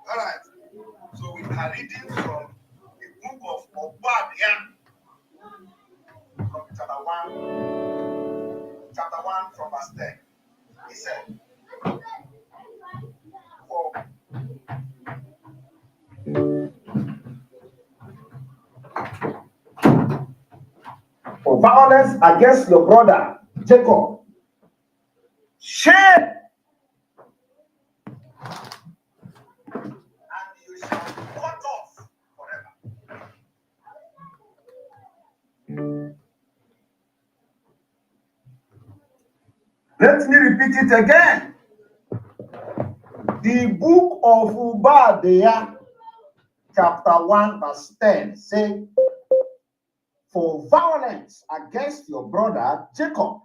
All right. So we are reading from the book of Obadiah, from chapter 1 from verse 10. He said, for violence against your brother Jacob, shame, and you shall be cut off forever. Let me repeat it again. The book of Obadiah, chapter 1, verse 10, say, for violence against your brother Jacob,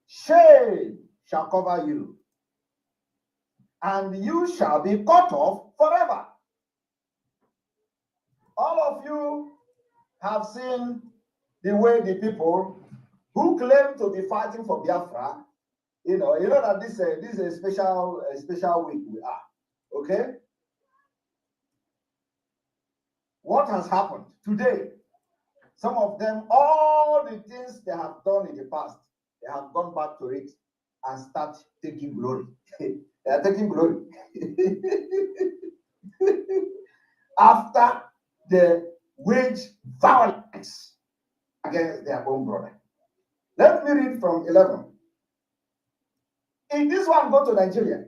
shame shall cover you, and you shall be cut off forever. All of you have seen the way the people who claim to be fighting for Biafra, you know that this is a special week we are. Okay? What has happened today? Some of them, all the things they have done in the past, they have gone back to it and start taking glory. They are taking glory. After they wage violence against their own brother. Let me read from 11. In this one, go to Nigeria.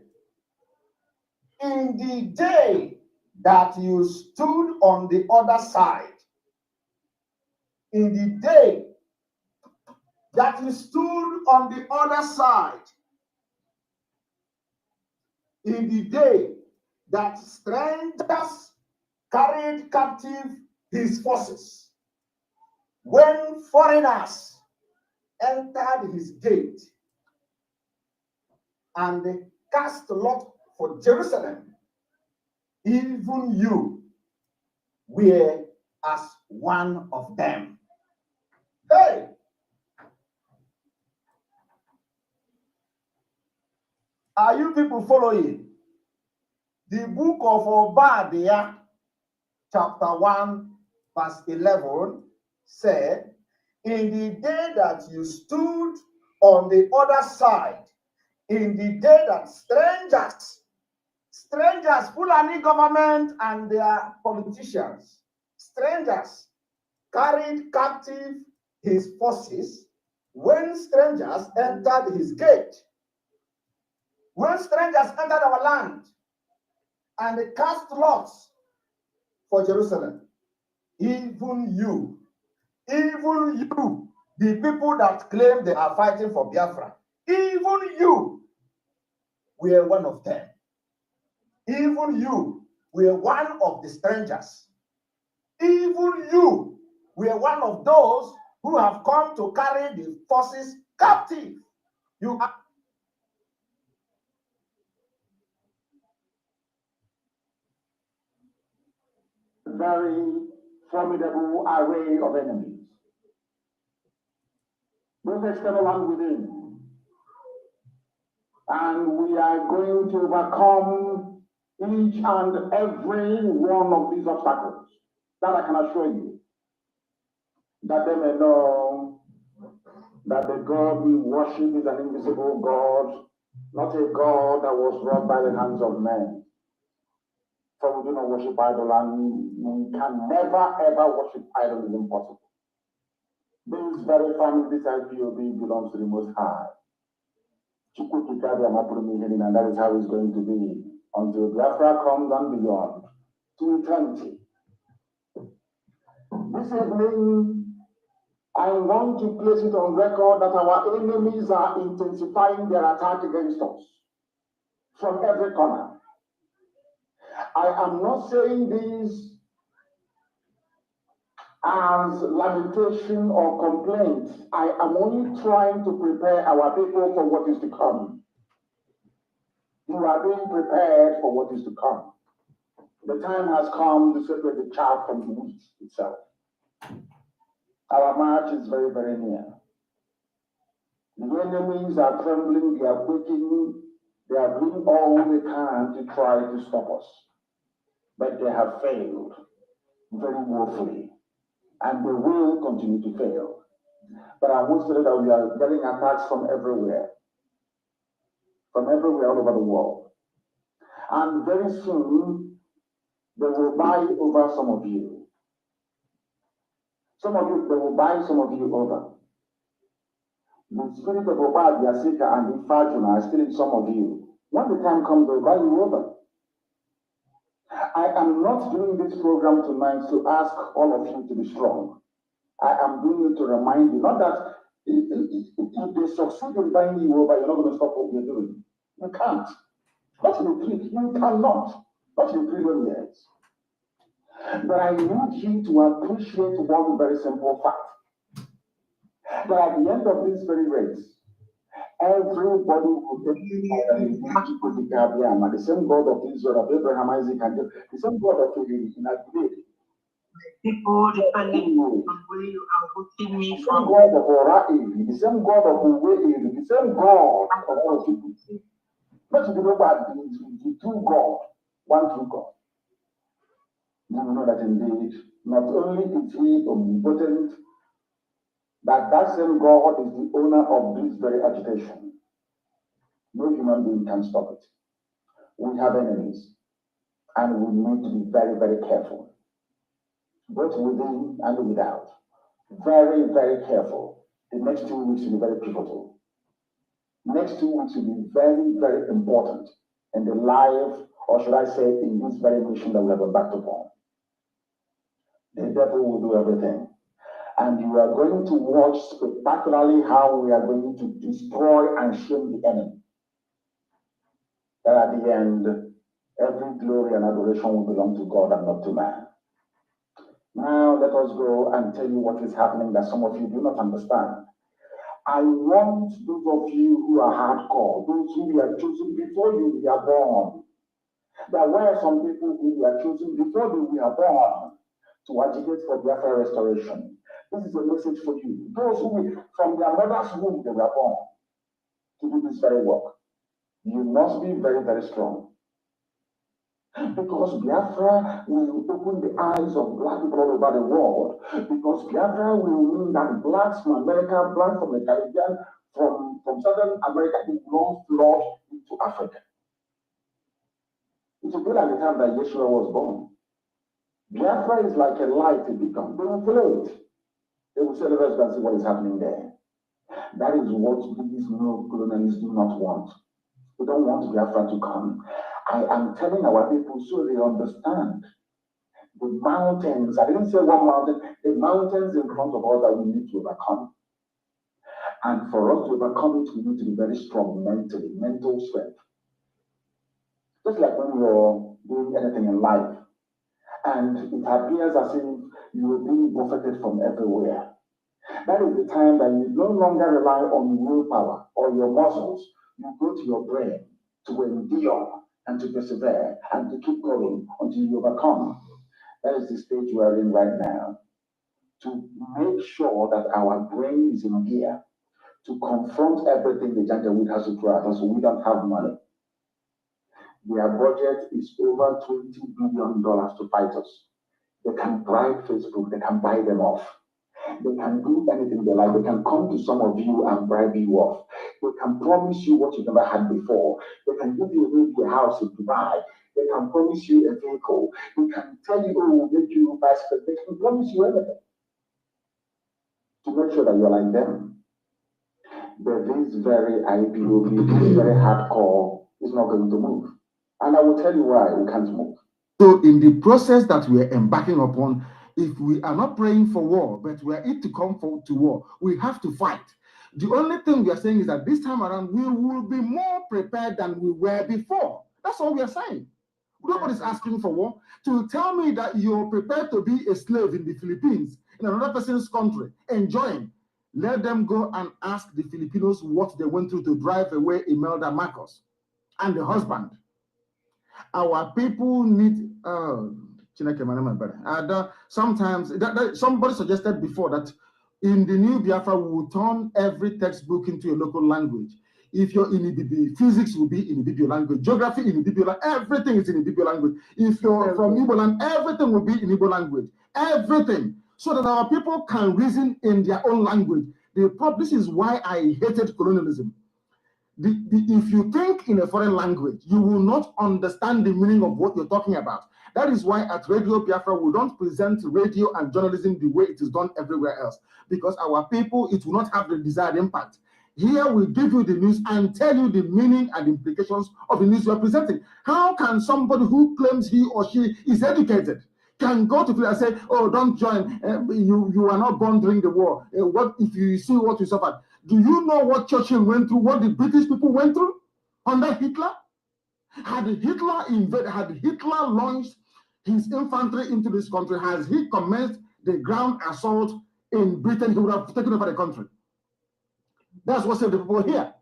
In the day that you stood on the other side, in the day that you stood on the other side, in the day that strangers carried captive his forces, when foreigners entered his gate and cast lot for Jerusalem, even you were as one of them. Hey! Are you people following? The book of Obadiah, chapter 1, verse 11, said, in the day that you stood on the other side, in the day that strangers, Fulani government and their politicians, strangers carried captive his forces, when strangers entered his gate, when strangers entered our land and they cast lots for Jerusalem, even you, the people that claim they are fighting for Biafra, even you were one of them. Even you were one of the strangers. Even you were one of those who have come to carry the forces captive. You are very formidable array of enemies, both external and within. And we are going to overcome each and every one of these obstacles. That I can assure you. That they may know that the God we worship is an invisible God, not a God that was wrought by the hands of men. For we do not worship idol, and we can never ever worship idol. Is impossible. This very family, this IPOB, belongs to the Most High. And that is how it's going to be until Biafra comes and beyond to eternity. This evening, I want to place it on record that our enemies are intensifying their attack against us from every corner. I am not saying this as lamentation or complaint. I am only trying to prepare our people for what is to come. You are being prepared for what is to come. The time has come to separate the chaff from the wheat itself. Our march is very, very near. The enemies are trembling, they are quaking, They are doing all they can to try to stop us, but they have failed very woefully, and they will continue to fail. But I want to say that we are getting attacks from everywhere all over the world. And very soon, they will buy over some of you. They will buy some of you over. The spirit of Obad, Yasika, and Ifajuna are still in some of you. When the time comes, they'll buy you over. I am not doing this program tonight to ask all of you to be strong. I am doing it to remind you, not that if they succeed in buying you over, you're not going to stop what you're doing. You can't. Not in the clique. You cannot. Not in 3 years. But I need you to appreciate one very simple fact. That at the end of this very race, everybody will get the same God of Israel, of Abraham, Isaac, and Jacob, the same God of Israel. People depending on where you are hosting me from. God of Oraim, the same God of Uwe, the same God of all people. Not to know about the true God, one true God. You know that indeed, not only is he omnipotent, but that same God is the owner of this very agitation. No human being can stop it. We have enemies, and we need to be very, very careful, both within and without. Very, very careful. The next 2 weeks will be very pivotal. Next 2 weeks will be very, very important in the life, or should I say, in this very mission that we have embarked upon. The devil will do everything. And you are going to watch spectacularly how we are going to destroy and shame the enemy. That at the end, every glory and adoration will belong to God and not to man. Now let us go and tell you what is happening that some of you do not understand. I want those of you who are hardcore, those who were chosen before you were born. There were some people who were chosen before they were born to agitate for Biafra restoration. This is a message for you. Those who, from their mother's womb, they were born to do this very work. You must be very, very strong. Because Biafra will open the eyes of black people all over the world. Because Biafra will mean that blacks from America, blacks from the Caribbean, from Southern America, it will flood into Africa. It will be like the time that Yeshua was born. Biafra is like a light, a beacon. They will follow it. They will say, let us go and see what is happening there. That is what these neo-colonialists do not want. They don't want Biafra to come. I am telling our people so they understand. The mountains, I didn't say one mountain, the mountains in front of us that we need to overcome. And for us to overcome it, we need to be very strong mentally, mental strength. Just like when you're doing anything in life, and it appears as if you are being buffeted from everywhere. That is the time that you no longer rely on willpower or your muscles. You go to your brain to endure and to persevere and to keep going until you overcome. That is the stage we are in right now. To make sure that our brain is in gear to confront everything the Janjaweed has to throw at us. We don't have money. Their budget is over $20 billion to fight us. They can bribe Facebook, they can buy them off. They can do anything they like. They can come to some of you and bribe you off. They can promise you what you never had before. They can give you a house in Dubai. They can promise you a vehicle. They can tell you, oh, we'll get you bicycle. They can promise you everything to make sure that you're like them. But this very IPOB, this very hardcore is not going to move. And I will tell you why we can't move. So in the process that we are embarking upon, if we are not praying for war, but we are it to come to war, we have to fight. The only thing we are saying is that this time around, we will be more prepared than we were before. That's all we are saying. Nobody's asking for war. To tell me that you're prepared to be a slave in the Philippines, in another person's country, enjoying, let them go and ask the Filipinos what they went through to drive away Imelda Marcos and the husband. Our people need sometimes somebody suggested before that in the new Biafra we will turn every textbook into a local language. If you're in Ibibio, physics will be in Ibibio language, geography in Ibibio language, everything is in Ibibio language. If you're from Igbo land, everything will be in Igbo language, everything, so that our people can reason in their own language. This is why I hated colonialism. If you think in a foreign language, you will not understand the meaning of what you're talking about. That is why at Radio Biafra, we don't present radio and journalism the way it is done everywhere else, because our people, it will not have the desired impact. Here we give you the news and tell you the meaning and implications of the news you are presenting. How can somebody who claims he or she is educated can go to people and say, oh, don't join, you are not born during the war. What if you see what you suffered? Do you know what Churchill went through, what the British people went through under Hitler? Had Hitler launched his infantry into this country, has he commenced the ground assault in Britain, he would have taken over the country. That's what saved the people here.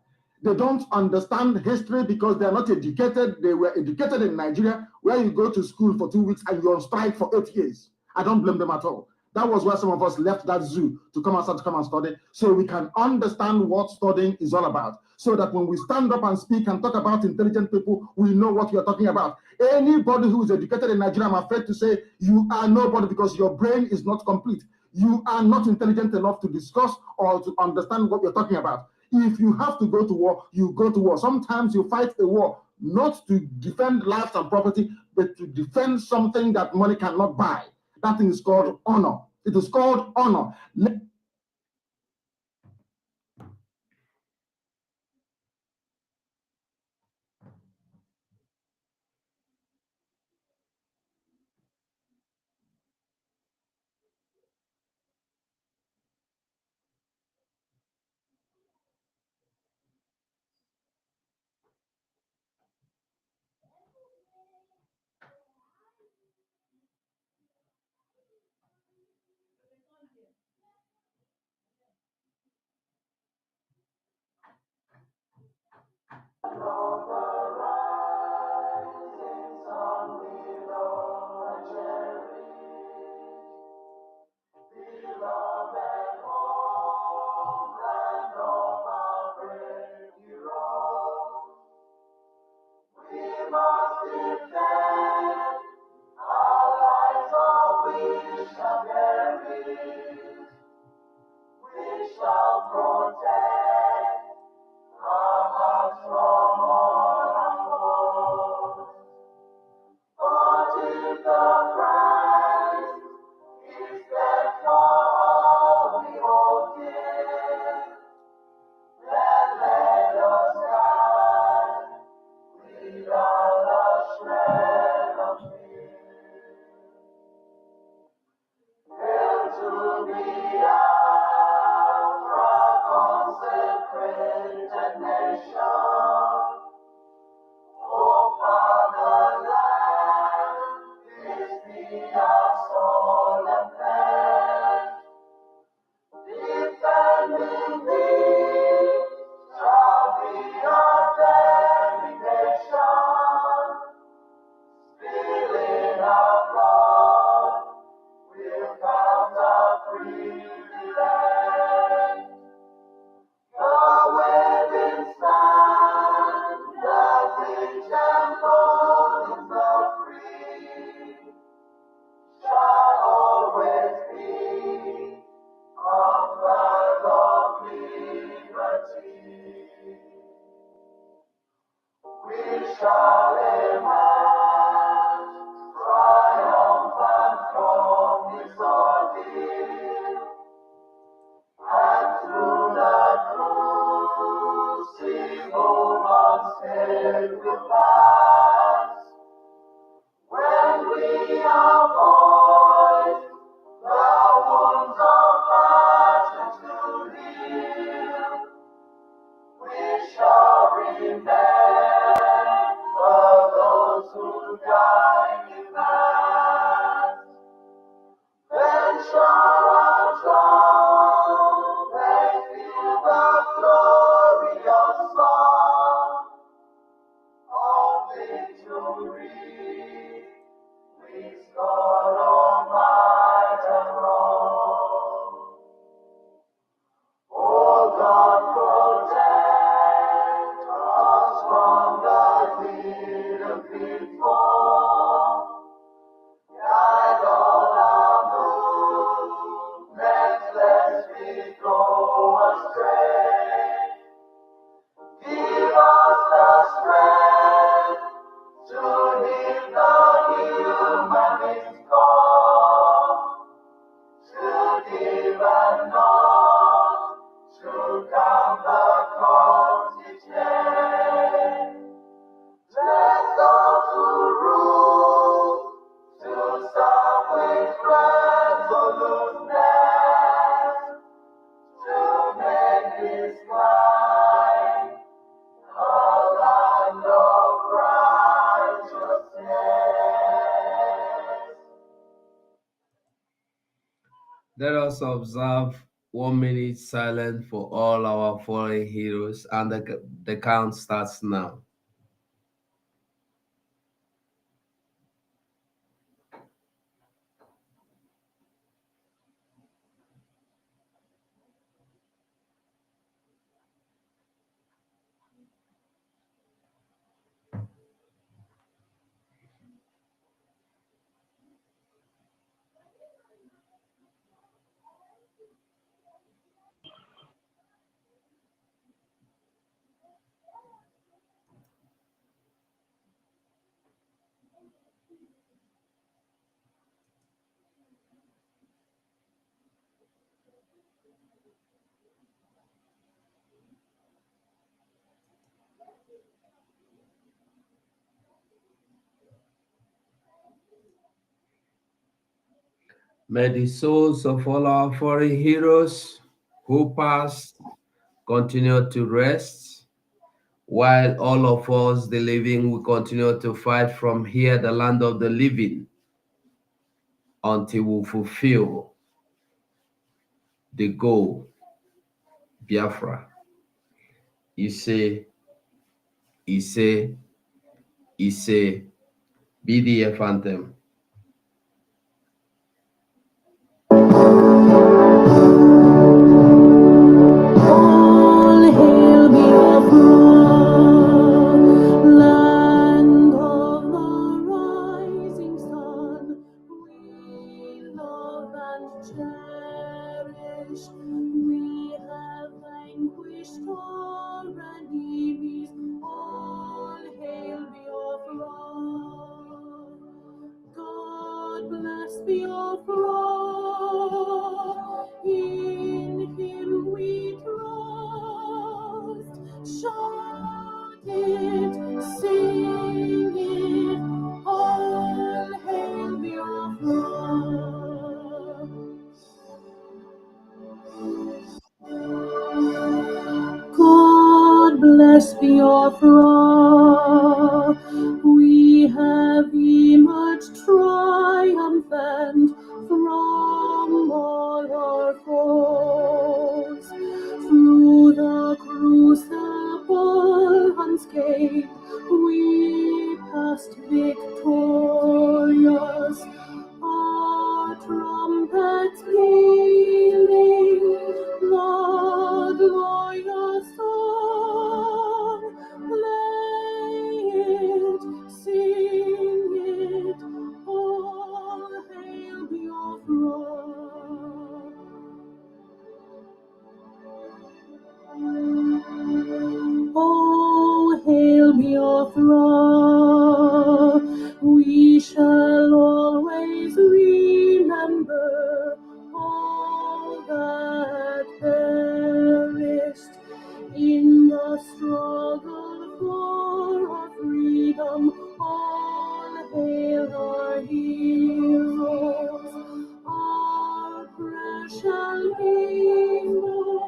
They don't understand history because they're not educated. They were educated in Nigeria, where you go to school for 2 weeks and you're on strike for 8 years. I don't blame them at all. That was why some of us left that zoo to come outside to come and study, so we can understand what studying is all about. So that when we stand up and speak and talk about intelligent people, we know what we are talking about. Anybody who is educated in Nigeria, I'm afraid to say, you are nobody because your brain is not complete. You are not intelligent enough to discuss or to understand what you're talking about. If you have to go to war, you go to war. Sometimes you fight a war not to defend lives and property, but to defend something that money cannot buy. That thing is called honor. It is called honor. Let us observe 1 minute silence for all our fallen heroes, and the count starts now. May the souls of all our fallen heroes who passed continue to rest, while all of us, the living, will continue to fight from here, the land of the living, until we fulfill the goal, Biafra. Ise, Ise, Ise, BDF anthem. All hail Biafra, land of the rising sun. We love and cherish. We have vanquished our enemies. All hail Biafra. God bless Biafra. In Him we trust. Shout it, sing it, all hail Biafra. God bless Biafra. We have emerged triumphant from all our foes. Through the crucible unscathed, we passed victorious. Our trumpets pealing, the glorious song. Play it, sing it, all hail Biafra. Oh, hail Biafra, we shall always remember all that perished in the struggle for our freedom. All hail our heroes, our precious hero,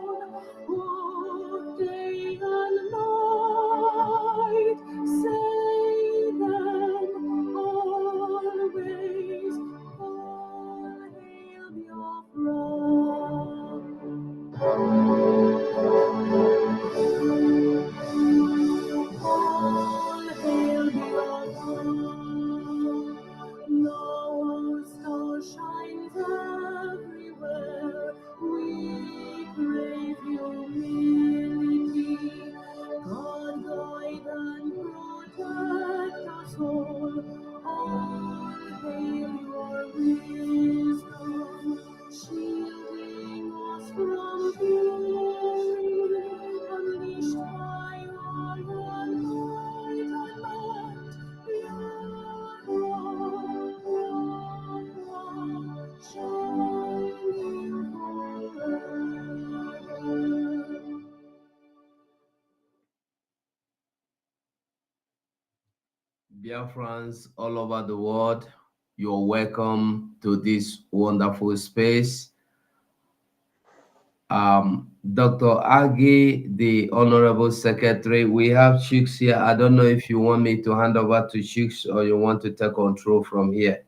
walk day and night, say them always, all hail Biafra. All hail Biafra. Now our star shines everywhere. We crave humility. God guide and protect us all. All hail your wisdom, shielding us from fury, unleashed by your anointed light. Shining forever. Biafrans all over the world, you're welcome to this wonderful space. Dr. Agi, the Honorable Secretary, we have Chooks here. I don't know if you want me to hand over to Chooks or you want to take control from here.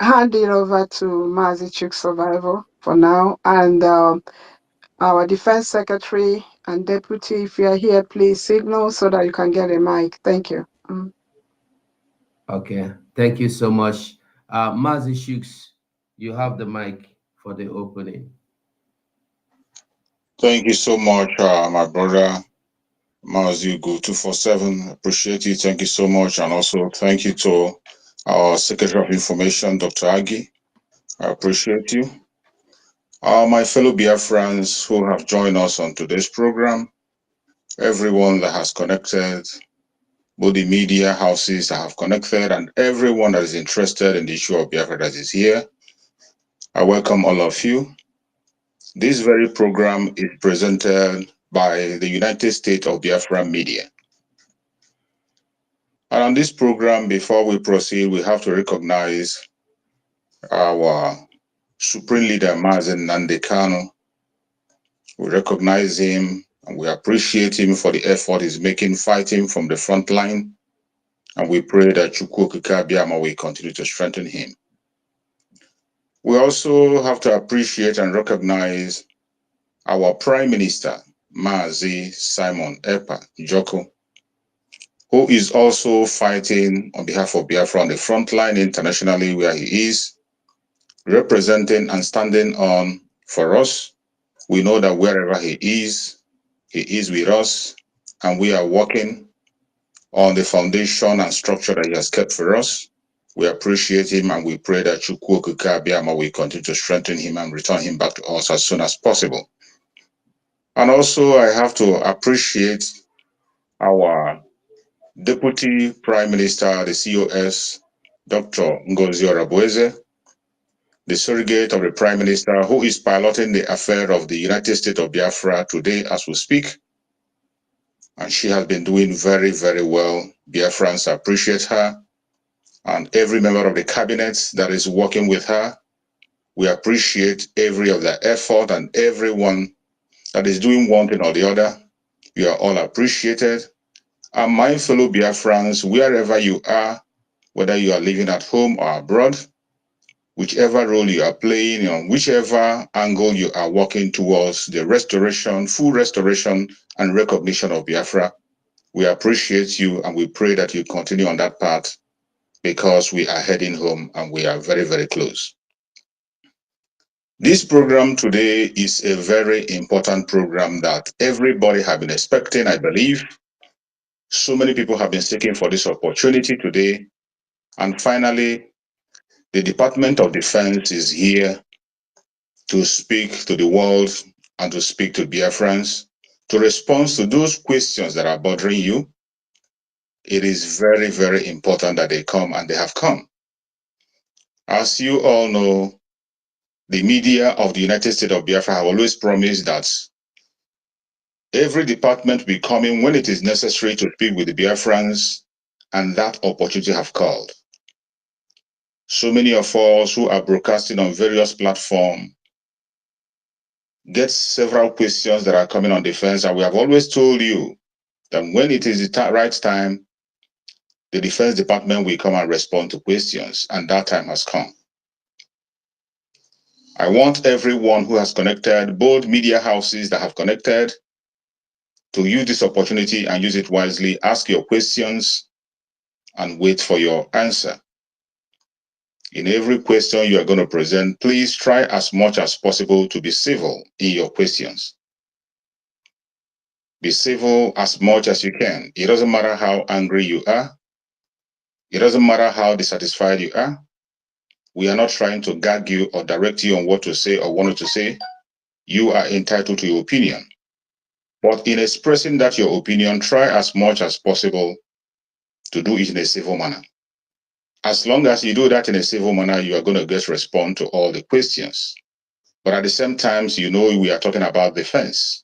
hand it over to Mazi Chick Survival for now, and our Defense Secretary and Deputy, if you are here, please signal so that you can get a mic. Thank you. Okay, thank you so much. Mazi Shooks, you have the mic for the opening. Thank you so much, my brother Mazugu 247. Appreciate you. Thank you so much. And also thank you to our Secretary of Information, Dr. Agi. I appreciate you. My fellow Biafrans who have joined us on today's program, everyone that has connected, both the media houses that have connected, and everyone that is interested in the issue of Biafra that is here, I welcome all of you. This very program is presented by the United States of Biafra Media. And on this program, before we proceed, we have to recognize our Supreme Leader, Mazen Nandekano. We recognize him and we appreciate him for the effort he's making, fighting from the front line. And we pray that Chukwu Kikabiama will continue to strengthen him. We also have to appreciate and recognize our Prime Minister, Mazi Simon Epa Joko, who is also fighting on behalf of Biafra on the front line internationally where he is, representing and standing on for us. We know that wherever he is with us, and we are working on the foundation and structure that he has kept for us. We appreciate him and we pray that Chukwu Kikabiama will continue to strengthen him and return him back to us as soon as possible. And also I have to appreciate our Deputy Prime Minister, the COS, Dr. Ngozi Orabueze, the surrogate of the Prime Minister, who is piloting the affair of the United States of Biafra today as we speak. And she has been doing very, very well. Biafrans appreciate her. And every member of the cabinet that is working with her, we appreciate every of their effort and everyone that is doing one thing or the other. You are all appreciated. And my fellow Biafrans, wherever you are, whether you are living at home or abroad, whichever role you are playing, on whichever angle you are working towards the restoration, full restoration and recognition of Biafra, we appreciate you and we pray that you continue on that path because we are heading home and we are very, very close. This program today is a very important program that everybody has been expecting, I believe. So many people have been seeking for this opportunity today. And finally, the Department of Defense is here to speak to the world and to speak to Biafrans, to respond to those questions that are bothering you. It is very, very important that they come, and they have come. As you all know, the media of the United States of Biafra have always promised that every department will be coming when it is necessary to speak with the Biafrans, and that opportunity have called. So many of us who are broadcasting on various platforms get several questions that are coming on defense, and we have always told you that when it is the right time, the Defense Department will come and respond to questions, and that time has come. I want everyone who has connected, both media houses that have connected, to use this opportunity and use it wisely. Ask your questions and wait for your answer. In every question you are going to present, please try as much as possible to be civil in your questions. Be civil as much as you can. It doesn't matter how angry you are. It doesn't matter how dissatisfied you are. We are not trying to gag you or direct you on what to say or what to say. You are entitled to your opinion. But in expressing that your opinion, try as much as possible to do it in a civil manner. As long as you do that in a civil manner, you are going to get response to all the questions. But at the same time, you know we are talking about defense.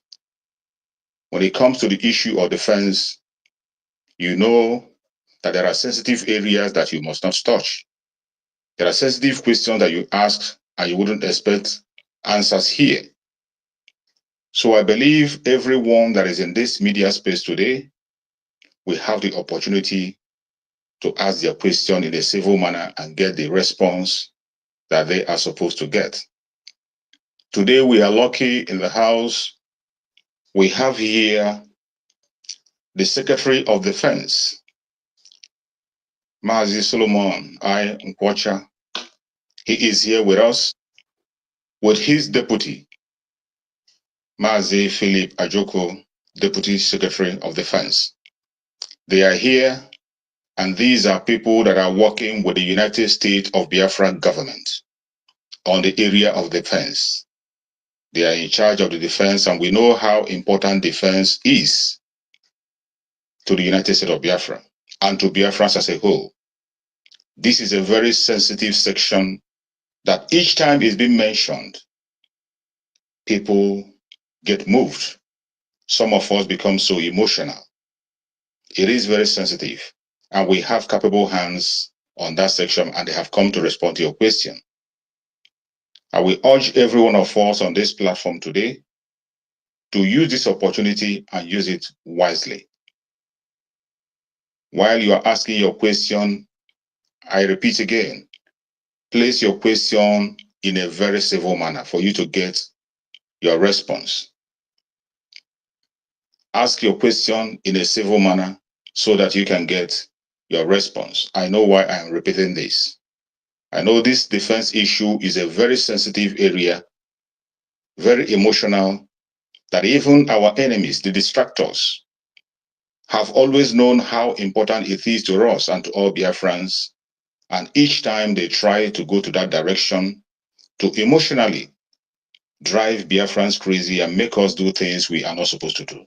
When it comes to the issue of defense, you know that there are sensitive areas that you must not touch. There are sensitive questions that you ask and you wouldn't expect answers here. So I believe everyone that is in this media space today will have the opportunity to ask their question in a civil manner and get the response that they are supposed to get. Today, we are lucky in the House. We have here the Secretary of Defense, Mazi Solomon I. Nkwacha. He is here with us with his deputy, Mazi Philip Ajoko, Deputy Secretary of Defense. They are here, and these are people that are working with the United States of Biafra government on the area of defense. They are in charge of the defense, and we know how important defense is to the United States of Biafra and to Biafrans as a whole. This is a very sensitive section that each time it's been mentioned, people get moved. Some of us become so emotional. It is very sensitive, and we have capable hands on that section, and they have come to respond to your question. I will urge every one of us on this platform today to use this opportunity and use it wisely. While you are asking your question, I repeat again, place your question in a very civil manner for you to get your response. Ask your question in a civil manner so that you can get your response. I know why I am repeating this. I know this defense issue is a very sensitive area, very emotional, that even our enemies, the distractors, have always known how important it is to us and to all Biafrans. And each time they try to go to that direction to emotionally drive Biafrans crazy and make us do things we are not supposed to do.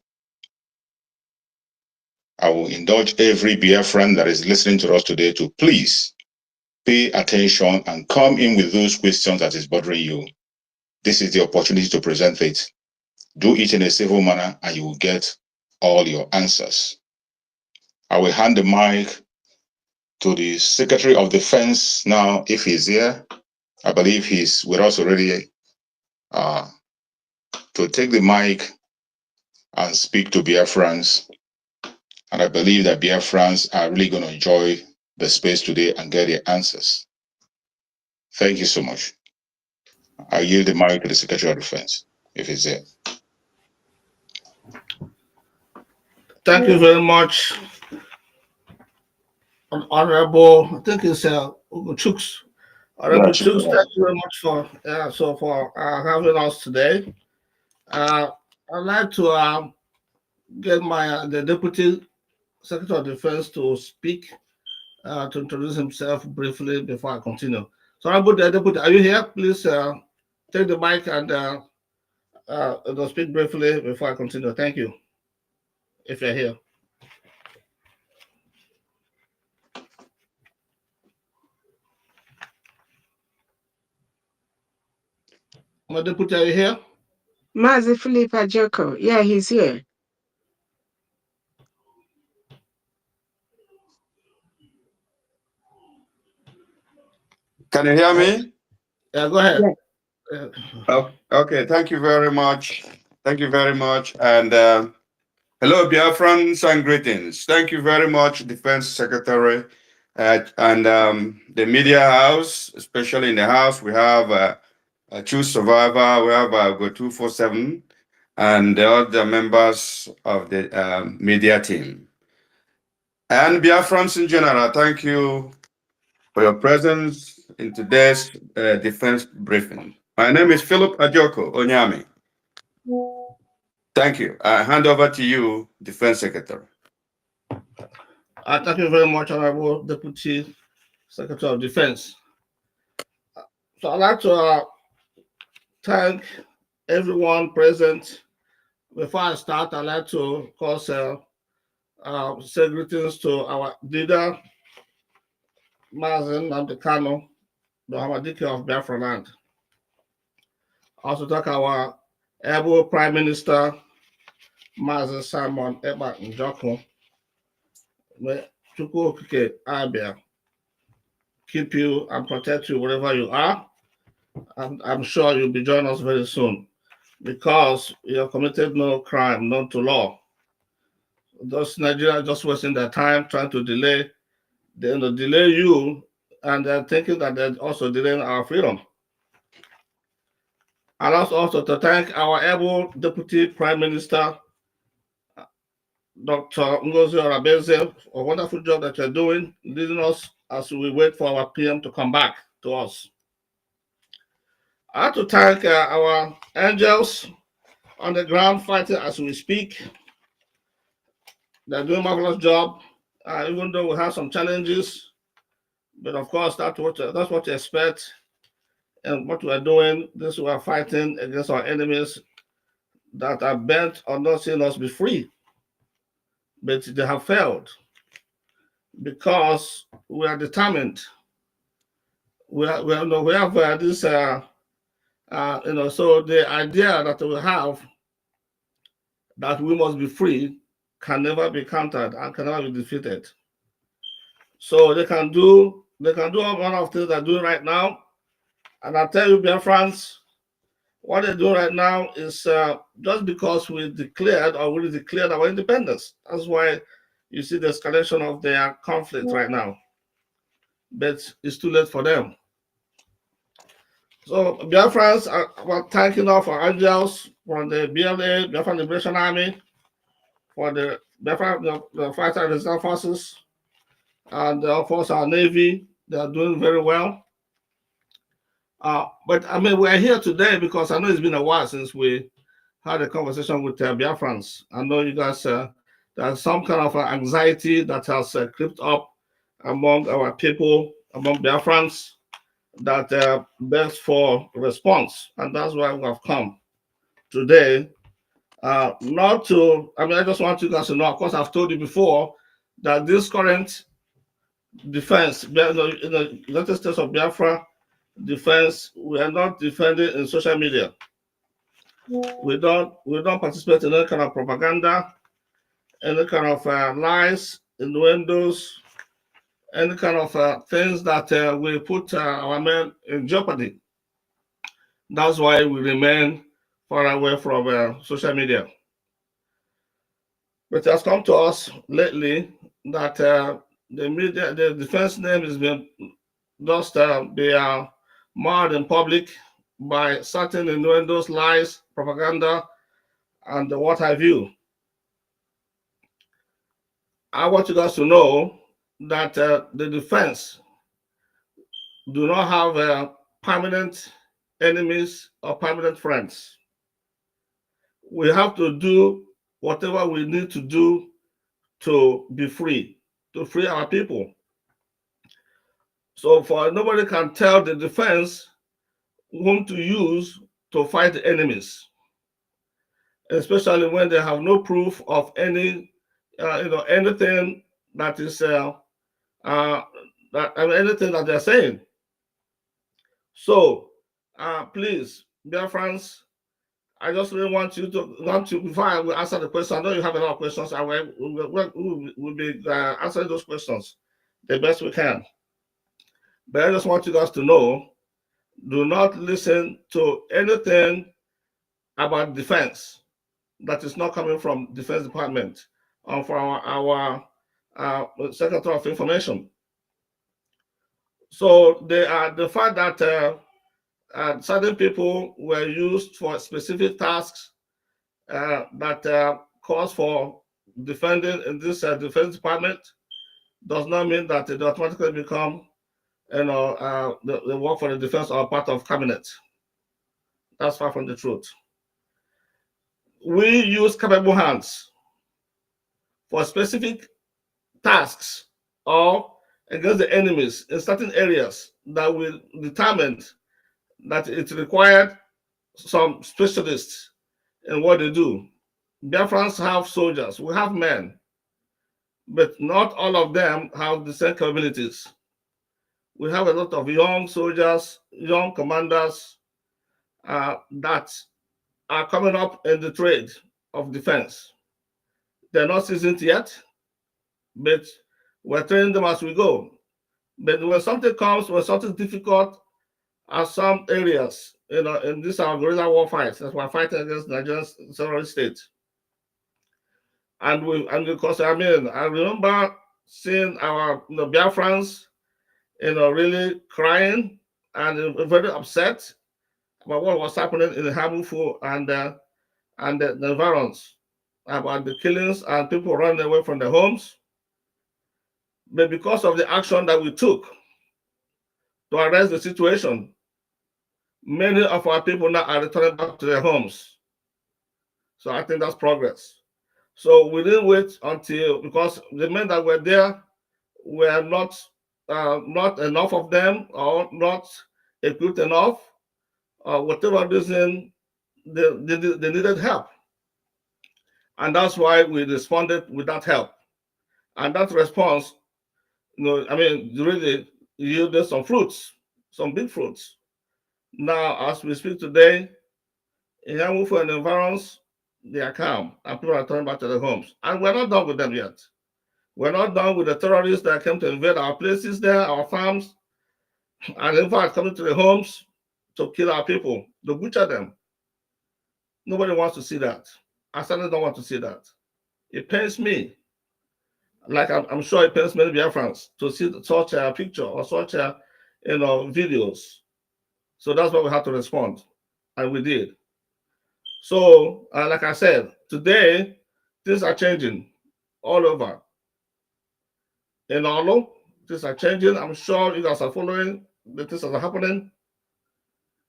I will indulge every Biafran that is listening to us today to please pay attention and come in with those questions that is bothering you. This is the opportunity to present it. Do it in a civil manner and you will get all your answers. I will hand the mic to the Secretary of Defense now, if he's here. I believe he's with us already, to take the mic and speak to Biafrans. And I believe that Biafrans are really going to enjoy the space today and get their answers. Thank you so much. I yield the mic to the Secretary of Defense, if he's there. Thank you very much, Honorable. I think it's Chooks. Honorable Chooks, thank you very much for having us today. I'd like to get the Deputy Secretary of Defense to speak, to introduce himself briefly before I continue. So, Honorable Deputy, are you here? Please take the mic and speak briefly before I continue. Thank you, if you're here. My Deputy, are you here? Mazi Philip Ajoko. Yeah, he's here. Can you hear me? Yeah, go ahead. Yeah. Okay, thank you very much. Thank you very much. And hello, Biafrans, and greetings. Thank you very much, Defense Secretary, and the media house, especially in the house. We have a true survivor, we have Go 247, and the other members of the media team. And Biafrans in general, thank you for your presence in today's defense briefing. My name is Philip Ajoko Onyami. Thank you. I hand over to you, Defense Secretary. Thank you very much, Honorable Deputy Secretary of Defense. So I'd like to thank everyone present. Before I start, I'd like to, of course, say greetings to our leader, Mazen Namdekano, the Hamadike of Biafra land. Also thank our able Prime Minister, Mazen Simon Eba Njoko. May Chukwu Okike Abia keep you and protect you wherever you are. And I'm sure you'll be joining us very soon because you have committed no crime, not to law. Those Nigerians just wasting their time trying to delay. They delay you and they're thinking that they're also delaying our freedom. And also to thank our able Deputy Prime Minister, Dr. Ngozi Orabeze, for a wonderful job that you're doing, leading us as we wait for our PM to come back to us. I have to thank our angels on the ground fighting as we speak. They're doing a marvelous job, even though we have some challenges. But of course, that's what you expect. And what we are doing, this we are fighting against our enemies that are bent on not seeing us be free. But they have failed because we are determined. We have this, so the idea that we have that we must be free can never be countered and can never be defeated. So they can do all manner of things they're doing right now. And I tell you, Biafrans, what they're doing right now is just because we declared our independence. That's why you see the escalation of their conflict right now. But it's too late for them. So Biafrans, we're thanking all for angels from the BLA, Biafran Liberation Army, for the Biafran, the Fighter Resistance Forces, and of course our Navy. They are doing very well. But I mean, we're here today because I know it's been a while since we had a conversation with Biafrans. I know you guys, there's some kind of anxiety that has crept up among our people, among Biafrans, that begs for response. And that's why we have come today. I just want you guys to know, of course, I've told you before that this current defense, in the United States of Biafra defense, we are not defending in social media. We don't participate in any kind of propaganda, any kind of lies, innuendos, any kind of things that will put our men in jeopardy. That's why we remain far away from social media. But it has come to us lately that the defense name has been just marred in public by certain innuendos, lies, propaganda, and what have you. I want you guys to know that the defense do not have permanent enemies or permanent friends. We have to do whatever we need to do to be free, to free our people. So nobody can tell the defense whom to use to fight the enemies, especially when they have no proof of anything that is anything that they're saying. So please, dear friends, I just really want to before I will answer the question. I know you have a lot of questions. We'll be answering those questions the best we can. But I just want you guys to know, do not listen to anything about defense that is not coming from Defense Department or from our Secretary of Information. So the fact that certain people were used for specific tasks that calls for defending in this Defense Department does not mean that they automatically become, the work for the defense or part of cabinet. That's far from the truth. We use capable hands for specific tasks or against the enemies in certain areas that will determine that it required some specialists in what they do. Biafrans have soldiers, we have men, but not all of them have the same capabilities. We have a lot of young soldiers, young commanders that are coming up in the trade of defense. They're not seasoned yet, but we're training them as we go. But when something comes, when something difficult, at some areas, in this our guerrilla war fights that we're fighting against Nigeria's several states. And because I remember seeing our Biafrans really crying and very upset about what was happening in the Hamufu and the environs, about the killings and people running away from their homes. But because of the action that we took to arrest the situation, many of our people now are returning back to their homes. So I think that's progress. So we didn't wait until, because the men that were there were not enough of them, or not equipped enough, or whatever reason, they needed help. And that's why we responded with that help. And that response, I mean, really yielded some fruits, some big fruits. Now, as we speak today, in Yamufu and environs, they are calm and people are turning back to their homes. And we're not done with them yet. We're not done with the terrorists that came to invade our places there, our farms, and in fact coming to the homes to kill our people, to butcher them. Nobody wants to see that. I certainly don't want to see that. It pains me, like I'm sure it pains many Biafrans to see such a picture or such a videos. So that's why we had to respond, and we did. So, like I said, today things are changing all over. In Olo, things are changing. I'm sure you guys are following the things that are happening.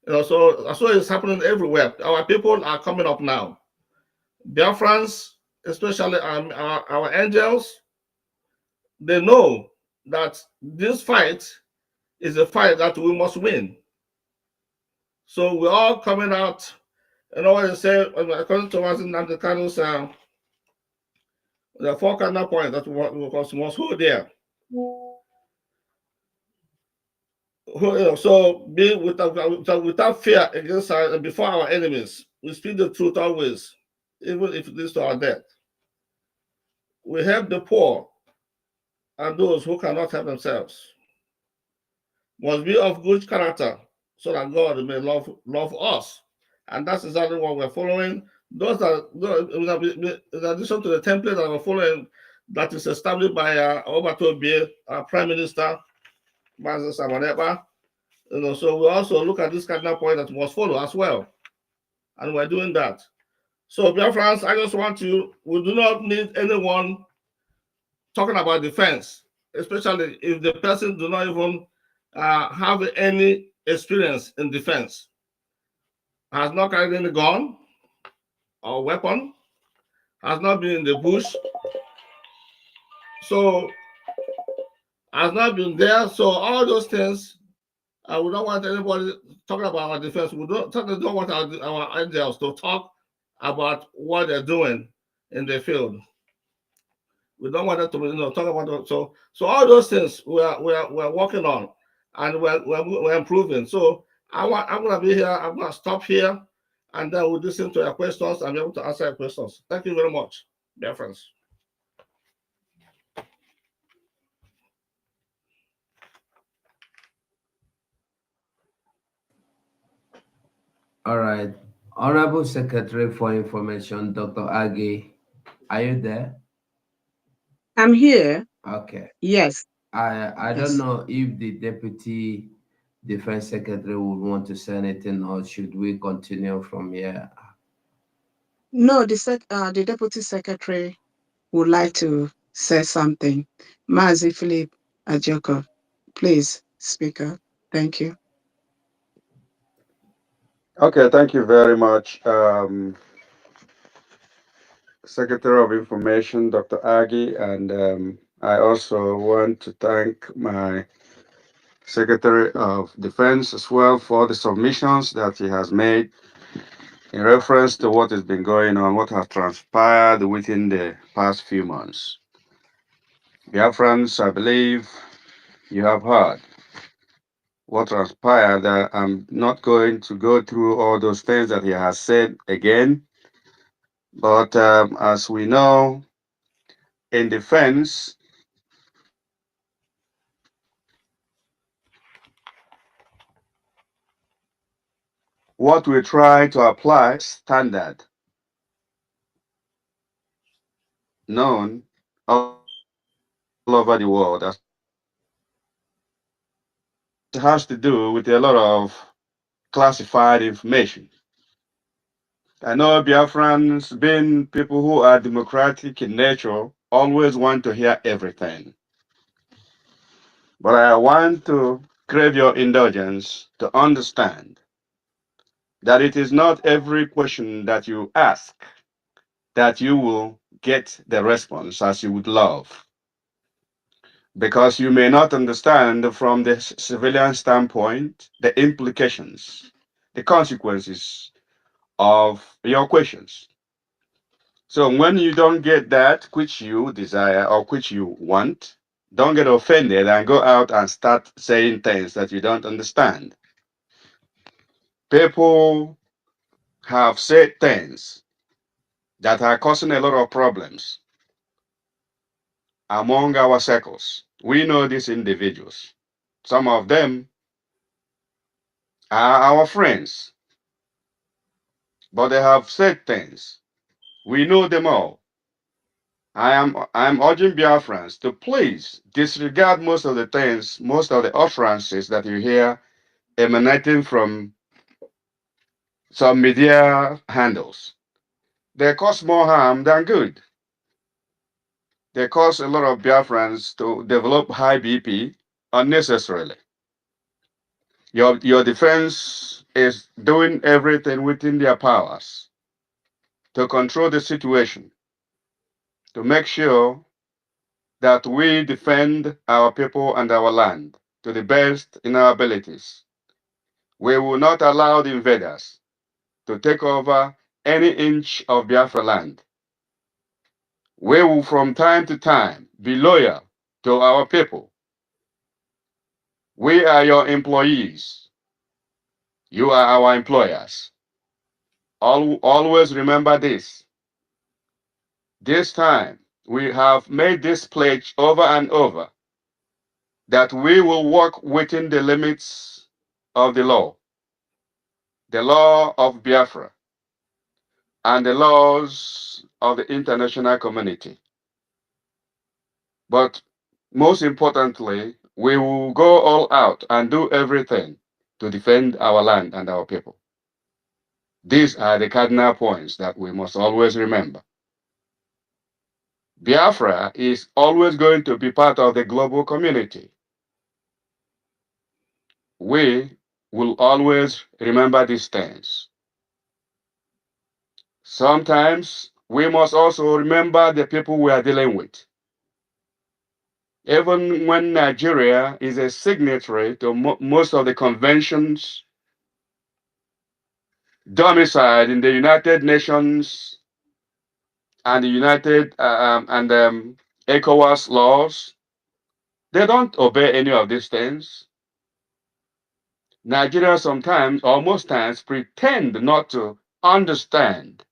So it's happening everywhere. Our people are coming up now. Biafrans, especially our angels, they know that this fight is a fight that we must win. So we're all coming out. You know what they say, according to us in Namdekano's, the four cardinal points that we must hold there. So be without fear against and before our enemies. We speak the truth always, even if it leads to our death. We help the poor and those who cannot help themselves. Must be of good character, so that God may love us. And that's exactly what we're following. Those are in addition to the template that we're following, that is established by Obatobie, our Prime Minister, Mazen Samaneba. So we also look at this cardinal point that we must follow as well. And we're doing that. So, dear friends, I just want we do not need anyone talking about defense, especially if the person do not even have any experience in defense, has not carried any gun or weapon, has not been in the bush, so has not been there. So all those things, we don't want anybody talking about our defense. We certainly don't want our angels to talk about what they're doing in the field. We don't want them to talk about it. So all those things we're working on, and we're improving. So I'm gonna be here. I'm gonna stop here, and then we'll listen to your questions and be able to answer your questions. Thank you very much, dear friends. All right. Honorable Secretary for Information, Dr. Agi, are you there? I'm here. Okay. Yes. I don't Yes. know if the Deputy Defense Secretary would want to say anything, or should we continue from here? No, the Deputy Secretary would like to say something. Mazi Philip Ajoko, please speak up. Thank you. Okay, thank you very much, Secretary of Information, Dr. Agi, and I also want to thank my Secretary of Defense as well for the submissions that he has made in reference to what has been going on, what has transpired within the past few months. Biafrans, I believe you have heard what transpired. I'm not going to go through all those things that he has said again, but as we know, in defense, what we try to apply standard known all over the world as has to do with a lot of classified information. I know Biafrans, being people who are democratic in nature, always want to hear everything. But I want to crave your indulgence to understand that it is not every question that you ask that you will get the response as you would love. Because you may not understand from the civilian standpoint the implications, the consequences of your questions. So when you don't get that which you desire or which you want, don't get offended and go out and start saying things that you don't understand. People have said things that are causing a lot of problems among our circles. We know these individuals. Some of them are our friends, but they have said things. We know them all. I am urging Biafrans to please disregard most of the things, most of the utterances that you hear emanating from some media handles. They cause more harm than good. They cause a lot of Biafrans to develop high BP unnecessarily. Your defense is doing everything within their powers to control the situation, to make sure that we defend our people and our land to the best in our abilities. We will not allow the invaders to take over any inch of Biafra land. We will from time to time be loyal to our people. We are your employees. You are our employers. Always remember this. This time, we have made this pledge over and over that we will work within the limits of the law of Biafra, and the laws of the international community. But most importantly, we will go all out and do everything to defend our land and our people. These are the cardinal points that we must always remember. Biafra is always going to be part of the global community. We will always remember these things. Sometimes we must also remember the people we are dealing with. Even when Nigeria is a signatory to most of the conventions domiciled in the United Nations and the ECOWAS laws, they don't obey any of these things. Nigeria sometimes, or most times, pretend not to understand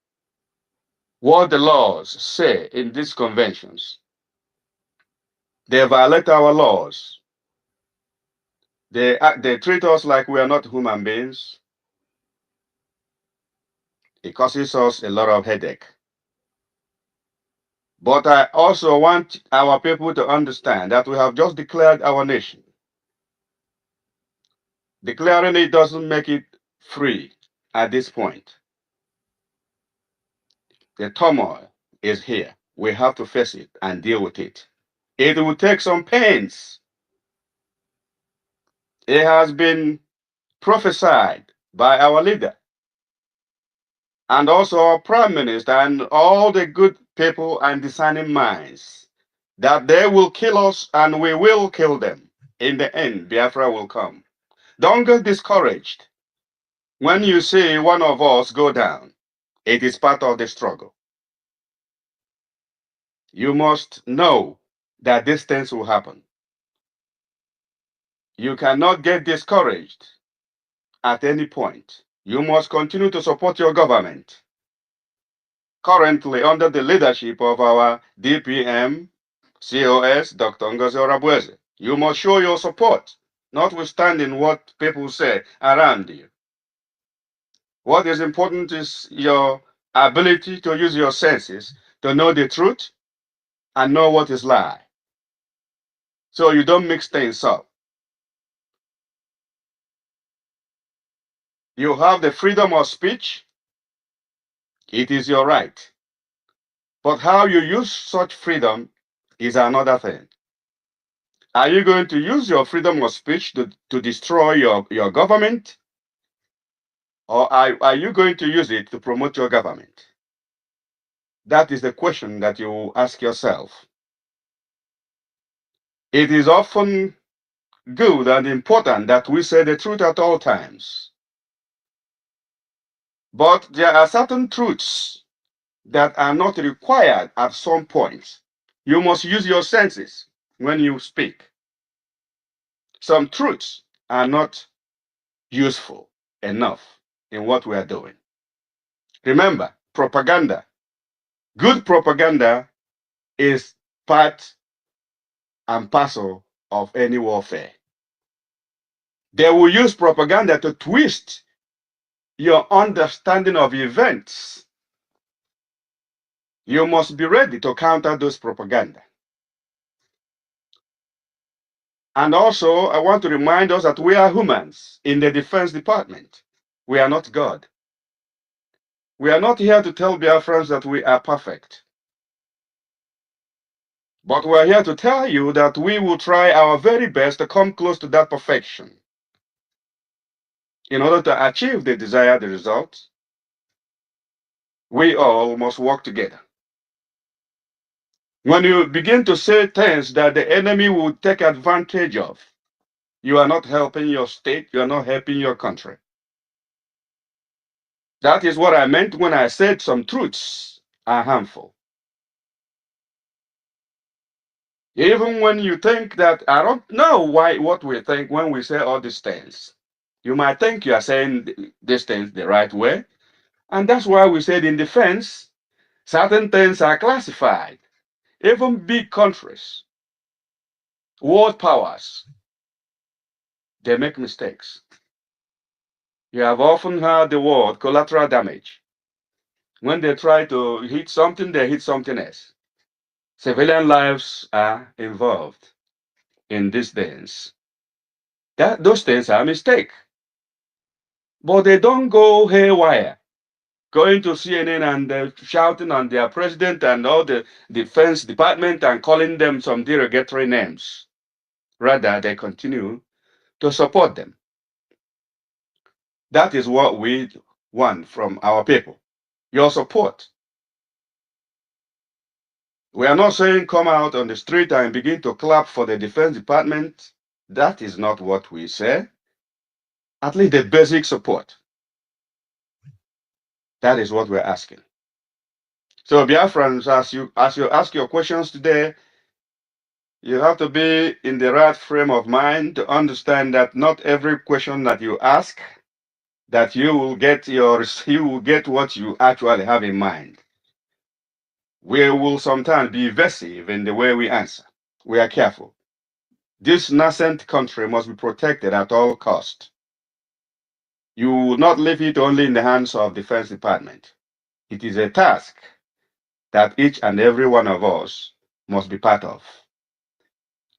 what the laws say in these conventions. They violate our laws. They treat us like we are not human beings. It causes us a lot of headache. But I also want our people to understand that we have just declared our nation. Declaring it doesn't make it free at this point. The turmoil is here. We have to face it and deal with it. It will take some pains. It has been prophesied by our leader and also our prime minister and all the good people and discerning minds that they will kill us and we will kill them. In the end, Biafra will come. Don't get discouraged when you see one of us go down. It is part of the struggle. You must know that these things will happen. You cannot get discouraged at any point. You must continue to support your government. Currently, under the leadership of our DPM, COS, Dr. Ngozi Orabueze, you must show your support, notwithstanding what people say around you. What is important is your ability to use your senses to know the truth and know what is lie. So you don't mix things up. You have the freedom of speech. It is your right. But how you use such freedom is another thing. Are you going to use your freedom of speech to destroy your government? Or are you going to use it to promote your government? That is the question that you ask yourself. It is often good and important that we say the truth at all times. But there are certain truths that are not required at some point. You must use your senses when you speak. Some truths are not useful enough in what we are doing. Remember, propaganda. Good propaganda is part and parcel of any warfare. They will use propaganda to twist your understanding of events. You must be ready to counter those propaganda. And also, I want to remind us that we are humans in the Defense Department. We are not God. We are not here to tell Biafrans that we are perfect. But we are here to tell you that we will try our very best to come close to that perfection. In order to achieve the desired result, we all must work together. When you begin to say things that the enemy will take advantage of, you are not helping your state, you are not helping your country. That is what I meant when I said some truths are harmful. Even when you think that I don't know what we think when we say all these things. You might think you are saying these things the right way. And that's why we said in defense, certain things are classified. Even big countries, world powers, they make mistakes. You have often heard the word collateral damage. When they try to hit something, they hit something else. Civilian lives are involved in these things. Those things are a mistake. But they don't go haywire, going to CNN and shouting on their president and all the defense department and calling them some derogatory names. Rather, they continue to support them. That is what we want from our people. Your support. We are not saying come out on the street and begin to clap for the Defense Department. That is not what we say. At least the basic support. That is what we're asking. So, Biafrans, as you ask your questions today, you have to be in the right frame of mind to understand that not every question that you ask, that you will get what you actually have in mind. We will sometimes be evasive in the way we answer. We are careful. This nascent country must be protected at all cost. You will not leave it only in the hands of Defense Department. It is a task that each and every one of us must be part of.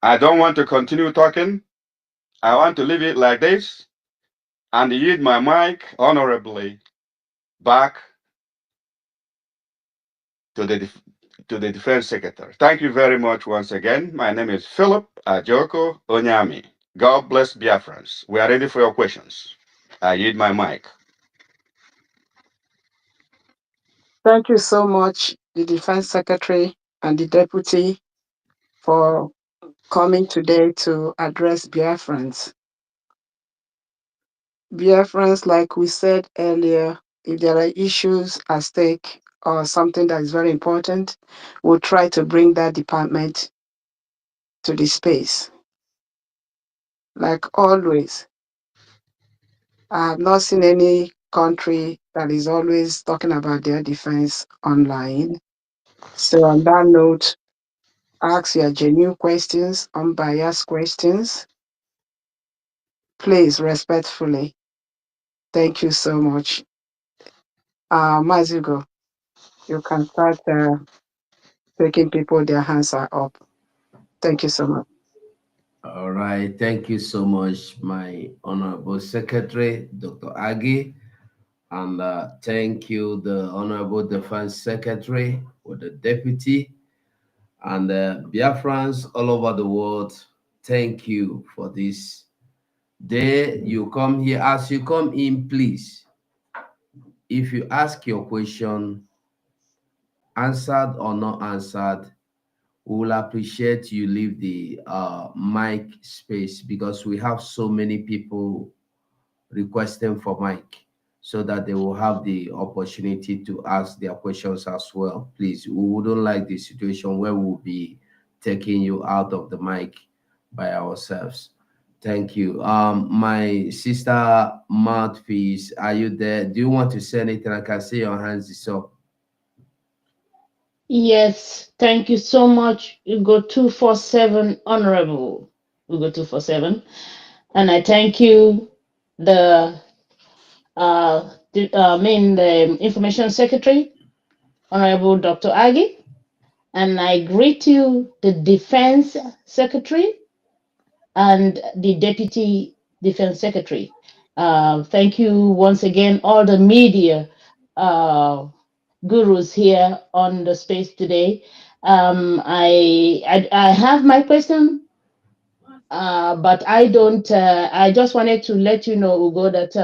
I don't want to continue talking. I want to leave it like this and yield my mic honorably back to the Defense Secretary. Thank you very much once again. My name is Philip Ajoko Onyami. God bless Biafrans. We are ready for your questions. I yield my mic. Thank you so much, the Defense Secretary and the Deputy, for coming today to address Biafrans. Biafrans, like we said earlier, if there are issues at stake or something that is very important, we'll try to bring that department to the space. Like always, I have not seen any country that is always talking about their defense online. So on that note, ask your genuine questions, unbiased questions, please, respectfully. Thank you so much. Mazugo, you can start taking people, their hands are up. Thank you so much. All right. Thank you so much, my Honorable Secretary, Dr. Agi. And thank you, the Honorable Defense Secretary, or the Deputy, and Biafrans all over the world. Thank you for this day. You come here, as you come in, please, if you ask your question, answered or not answered, we will appreciate you leave the mic space, because we have so many people requesting for mic, so that they will have the opportunity to ask their questions as well. Please, we wouldn't like the situation where we'll be taking you out of the mic by ourselves. Thank you. My sister Mouthpiece, are you there? Do you want to say anything? I can see your hands is up. Yes, thank you so much. You go 247, Honorable. You go 247. And I thank you, the the Information Secretary, Honorable Dr. Agi. And I greet you, the Defense Secretary and the Deputy Defense Secretary. Thank you once again, all the media gurus here on the space today. I have my question, but I don't. I just wanted to let you know, Ugo, that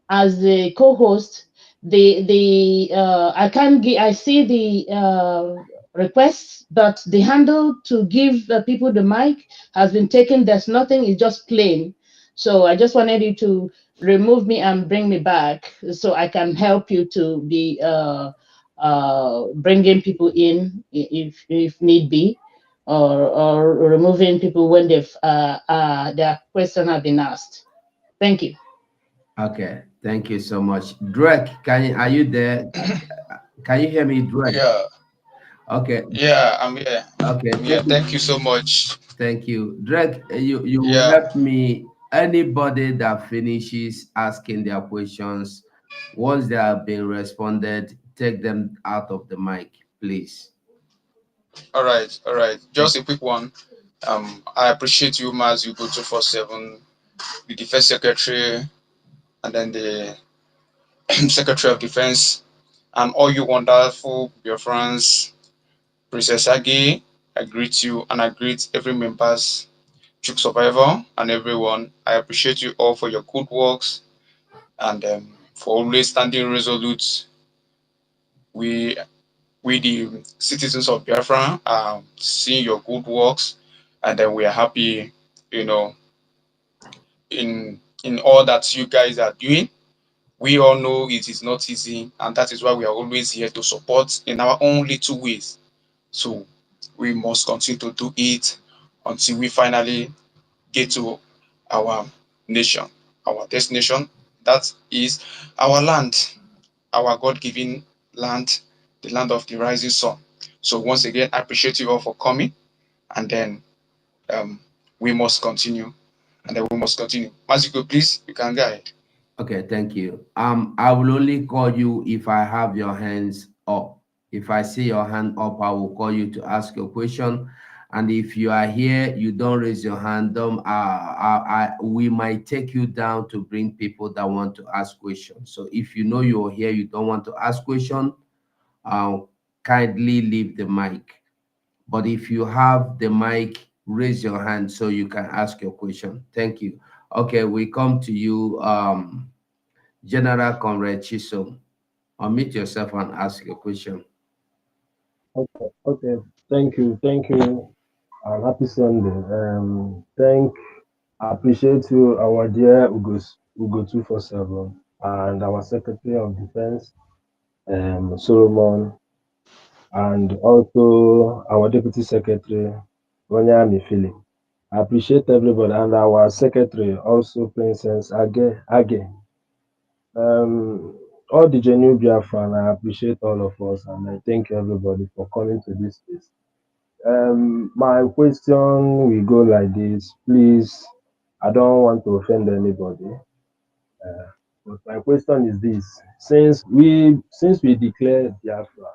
as the co-host, I can give. I see the requests, but the handle to give people the mic has been taken. There's nothing. It's just plain. So I just wanted you to remove me and bring me back, so I can help you to be bringing people in if need be, or removing people when their question have been asked. Thank you. Okay, thank you so much. Drake, are you there? Can you hear me, Drake? Yeah, Okay, yeah, I'm here. okay, I'm here. Thank you so much. thank you. Drake, you will Yeah, help me. Anybody that finishes asking their questions, once they have been responded, take them out of the mic, please. all right, all right. Thank Just a quick one. I appreciate you, Maz. You go 247, the Defense Secretary, and then the Secretary of Defense, and all you wonderful your friends, Princess Agi. I greet you, and I greet every members, Chuk Survivor, and everyone. I appreciate you all for your good works and for always standing resolute. We we the citizens of Biafra are seeing your good works, and then we are happy, you know, in all that you guys are doing. We all know it is not easy, and that is why we are always here to support in our own little ways. So we must continue to do it until we finally get to our nation, our destination. That is our land, our God-given land, the land of the rising sun. So once again, I appreciate you all for coming, and then um, we must continue, and then we must continue. Masiko, please, you can go ahead. Okay, thank you. I will only call you if I have your hands up. If I see your hand up, I will call you to ask your question. And if you are here, you don't raise your hand, we might take you down to bring people that want to ask questions. So if you know you're here, you don't want to ask question, uh, kindly leave the mic. But if you have the mic, raise your hand so you can ask your question. Thank you. Okay, we come to you. General Conrad Chisom, unmute yourself and ask your question. Okay. Thank you. Thank you. And happy Sunday. I appreciate you, our dear Ugo 247, and our Secretary of Defense, Solomon, and also our Deputy Secretary, Onyami Philip. I appreciate everybody, and our Secretary, also Princess Age. All the genuine Biafran, I appreciate all of us, and I thank everybody for coming to this space. My question will go like this. Please, I don't want to offend anybody. But my question is this: since we declared Biafra,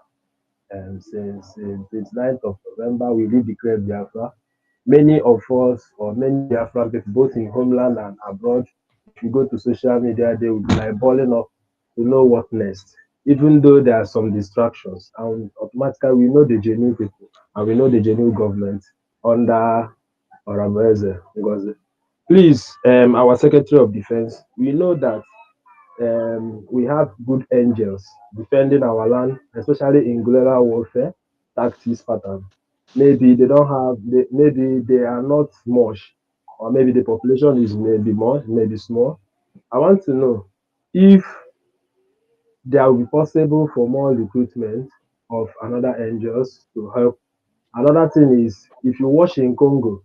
since 29th of November, we redeclared Biafra. many of us or many Biafran people, both in homeland and abroad, if you go to social media, they will be like balling up to know what next. Even though there are some distractions, and automatically we know the genuine people and we know the genuine government under Honorable Ngozi. Please, our Secretary of Defense, we know that we have good angels defending our land, especially in guerrilla warfare tactics pattern. Maybe they don't have, maybe they are not much, or maybe the population is maybe more, maybe small. I want to know if there will be possible for more recruitment of another angels to help. Another thing is, if you watch in Congo,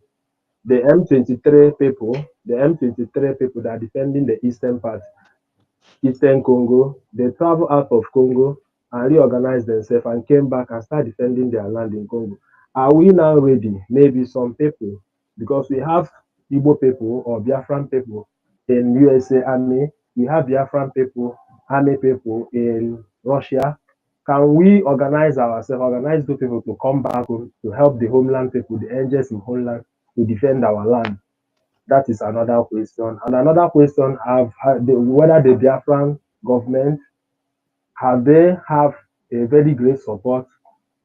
the M23 people that are defending the eastern part, Eastern Congo, they travel out of Congo and reorganize themselves and came back and start defending their land in Congo. Are we now ready? Maybe some people, because we have Igbo people or Biafran people in USA Army, we have Biafran people, Army people in Russia. Can we organize ourselves, organize those people to come back home to help the homeland people, the angels in homeland, to defend our land? That is another question. And another question: whether the Biafran government have they have a very great support,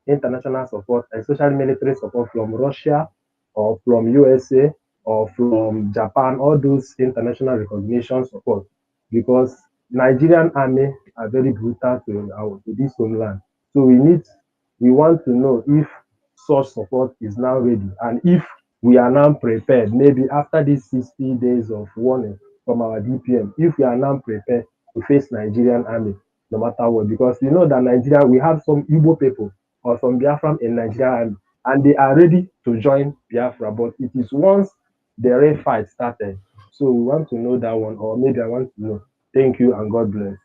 international support, especially military support from Russia or from USA or from Japan, all those international recognition support, because Nigerian army are very brutal to this homeland. So we want to know if such support is now ready and if we are now prepared, maybe after these 60 days of warning from our DPM, if we are now prepared to face Nigerian army no matter what, because you know that Nigeria, we have some Igbo people or some Biafran in Nigeria and they are ready to join Biafra, but it is once the real fight started. So we want to know that one, or maybe I want to know. Thank you and God bless.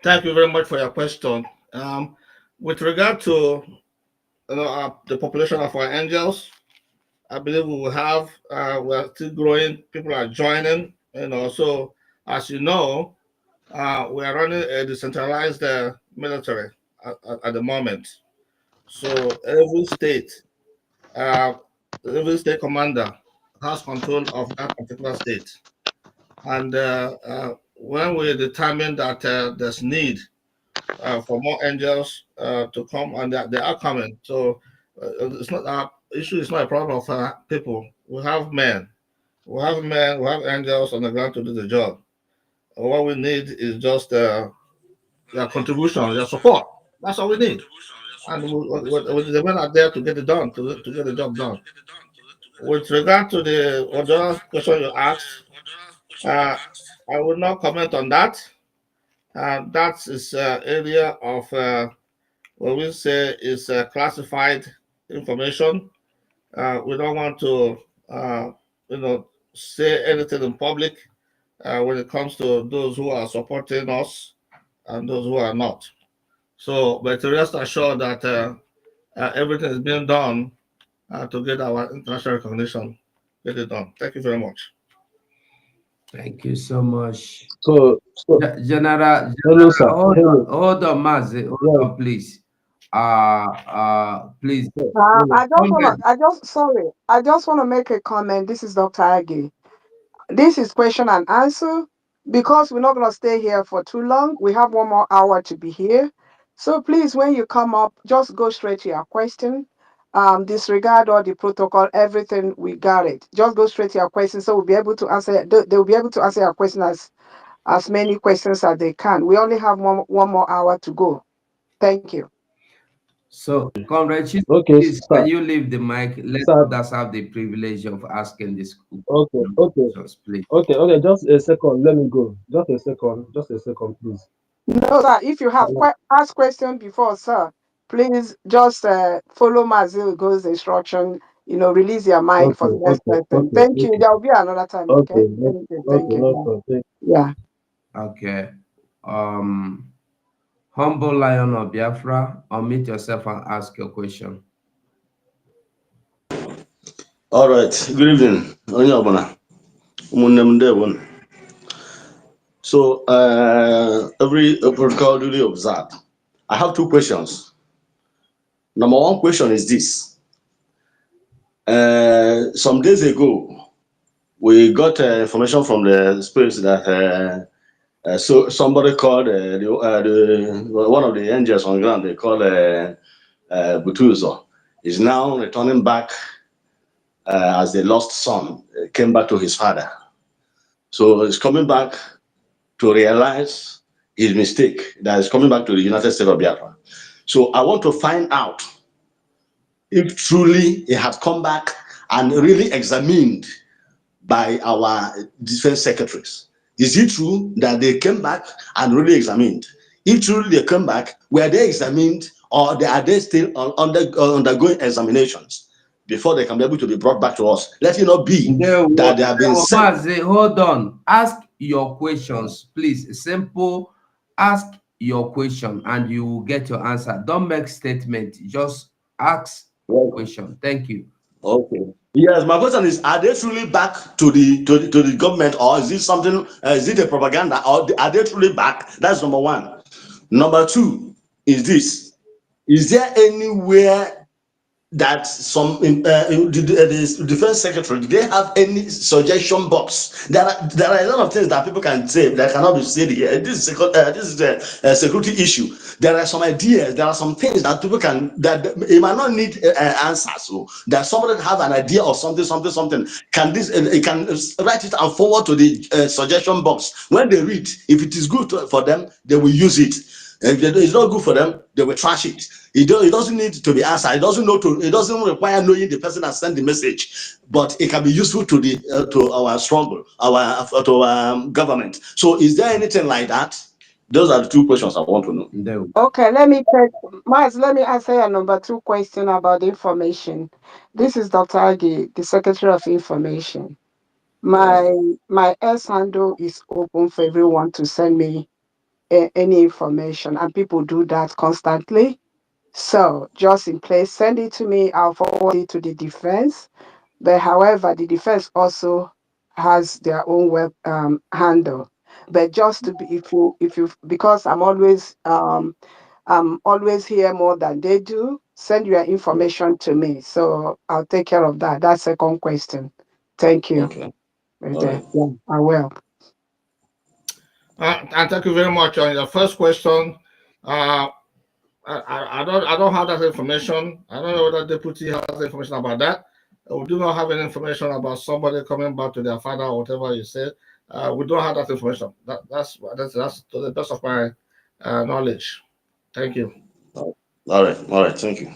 Thank you very much for your question. With regard to the population of our angels, I believe we will have, we are still growing, people are joining, so as you know, we are running a decentralized military at the moment. So uh, every state commander has control of that particular state. And when we determine that there's need for more angels to come, and they are coming, so it's not our issue. It's not a problem of people. We have men, we have angels on the ground to do the job. What we need is just their contribution, their support. That's all we need. And the men are there to get it done, to get the job done. With regard to the other question you asked, uh, I will not comment on that. That is area of what we say is classified information. We don't want to, uh, say anything in public when it comes to those who are supporting us and those who are not. So, but rest assured that everything is being done to get our international recognition. Get it done. Thank you very much. Thank you so much. So General, hello, sir. Hello. hold on, Mazi, hold Yes. on, please. Please. Hello. I just want to make a comment. This is Dr. Agi. This is question and answer because we're not going to stay here for too long. We have 1 more hour to be here. So please, when you come up, just go straight to your question. Disregard all the protocol, everything, we got it. Just go straight to your question so we'll be able to answer. They'll be able to answer your question as many questions as they can. We only have 1 more hour to go. Thank you. So, Comrade Chief, Okay, please, can sir. you leave the mic? Let Sir. others have the privilege of asking this Okay. Okay. questions, please. Okay. Okay. Just a second. Let me go. Just a second. Just a second, please. No, sir. If you have asked question before, sir, please just follow Mazil Go's instruction. Release your mind for Okay. the next Okay. person. Okay. Thank you. Okay. There will be another time. Okay. Okay. Thank you. Thank Okay. you. No problem. Yeah. Okay. Humble Lion of Biafra, unmute yourself and ask your question. All right. Good evening. Onye ọbụla. Ụmụnne m ndewo. So, every protocol duly observed. I have two questions. Number one question is this. Some days ago, we got information from the spirits that so somebody called one of the angels on ground. They called Butuzo is now returning back as the lost son came back to his father. So he's coming back to realize his mistake. That is coming back to the United States of Biafra. So I want to find out if truly he has come back and really examined by our defense secretaries. Is it true that they came back and really examined? If truly they came back, were they examined or are they still undergoing examinations before they can be able to be brought back to us? Let it not be that they have been sent. Mazi, hold on. Ask your questions, please. Simple. Ask your question and you will get your answer. Don't make statement. Just ask question. Thank you. Okay. Yes, my question is: are they truly back to the government, or is it something? Is it a propaganda, or are they truly back? That's number one. Number two is this: is there anywhere that the defense secretary, do they have any suggestion box? There are a lot of things that people can say that cannot be said here. This is a security issue. There are some ideas, there are some things that people can, that it might not need answers. So that somebody have an idea or something can this it can write it and forward to the suggestion box. When they read, if it is good for them, they will use it. If it's not good for them, they will trash it. It doesn't need to be answered. It doesn't require knowing the person that sent the message, but it can be useful to the to our struggle, to our government. So, is there anything like that? Those are the two questions I want to know. No. Okay, let me take Miles, let me answer your number two question about information. This is Dr. Agi, the Secretary of Information. My my S handle is open for everyone to send me any information, and people do that constantly. So just in place, send it to me. I'll forward it to the defense. But however, the defense also has their own web handle. But just to be, if you, because I'm always here more than they do. Send your information to me, so I'll take care of that. That second question. Thank you. Okay. Right All there. right. Yeah, I will. And thank you very much. On your first question, uh, I don't have that information. I don't know whether deputy has information about that. We do not have any information about somebody coming back to their father or whatever you said. We don't have that information. That's to the best of my knowledge. Thank you. All right. All right. Thank you.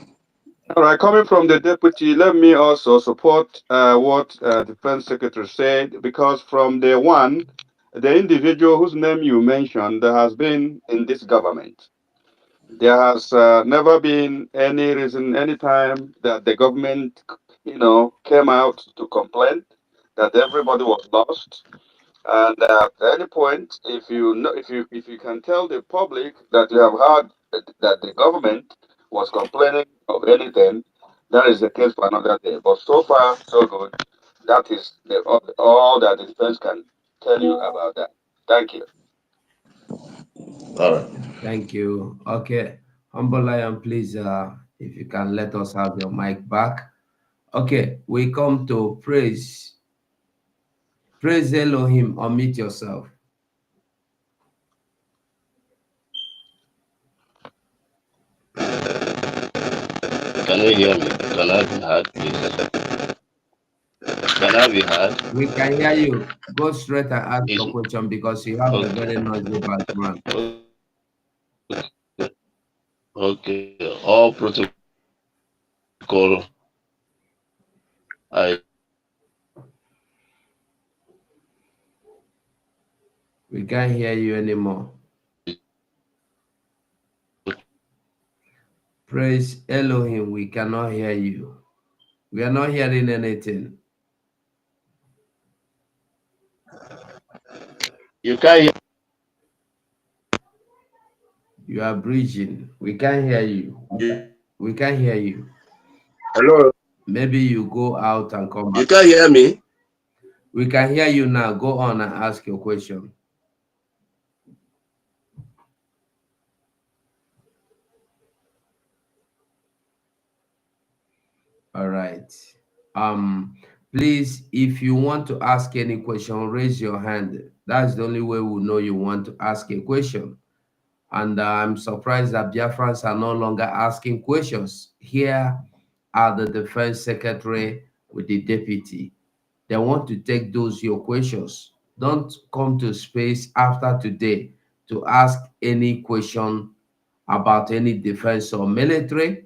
All right, coming from the deputy, let me also support what Defense Secretary said, because from day one, the individual whose name you mentioned has been in this government. There has never been any reason, any time that the government, came out to complain that everybody was lost. And at any point, if you know, if you can tell the public that you have heard that the government was complaining of anything, that is the case for another day. But so far, so good. That is all that the defense can tell you about that. Thank you. All right. Thank you. Okay. Humble Lion, please, if you can let us have your mic back. Okay, we come to praise. Praise Elohim. Unmute yourself. Can you hear me? Can I be heard, please? Can I be heard? We can hear you. Go straight and ask Is your question because you have a okay. very noisy background. Okay. All protocol. I We can't hear you anymore. Praise Elohim. We cannot hear you. We are not hearing anything. you can hear. You are breathing. We can't hear you. We can't hear you. Hello. Maybe you go out and come You back. can hear me. We can hear you now. Go on and ask your question. All right. Please, if you want to ask any question, raise your hand. That's the only way we'll know you want to ask a question. And I'm surprised that Biafrans are no longer asking questions. Here are the defense secretary with the deputy. They want to take those your questions. Don't come to space after today to ask any question about any defense or military,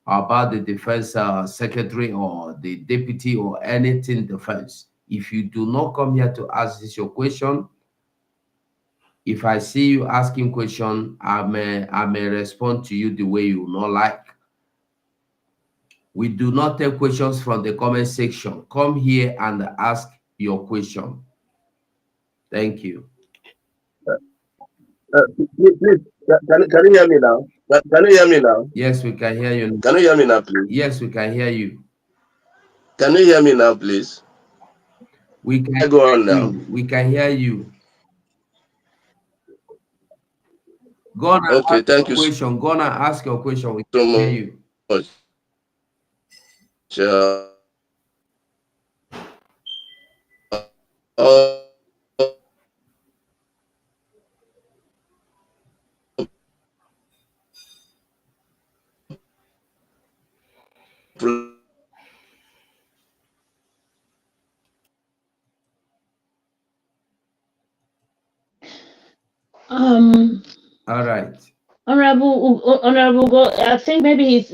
about the defense secretary or the deputy or anything defense. If you do not come here to ask this your question, if I see you asking question, I may respond to you the way you not like. We do not take questions from the comment section. Come here and ask your question. Thank you. Please, can you hear me now? Can you hear me now? Yes, we can hear you. Can you hear me now, please? Yes, we can hear you. Can you hear me now, please? We can go on now. We can hear you. Go on and Okay, ask thank your you question. Go on and ask your question. We so can hear you. much. Uh, All right. Honorable, I think maybe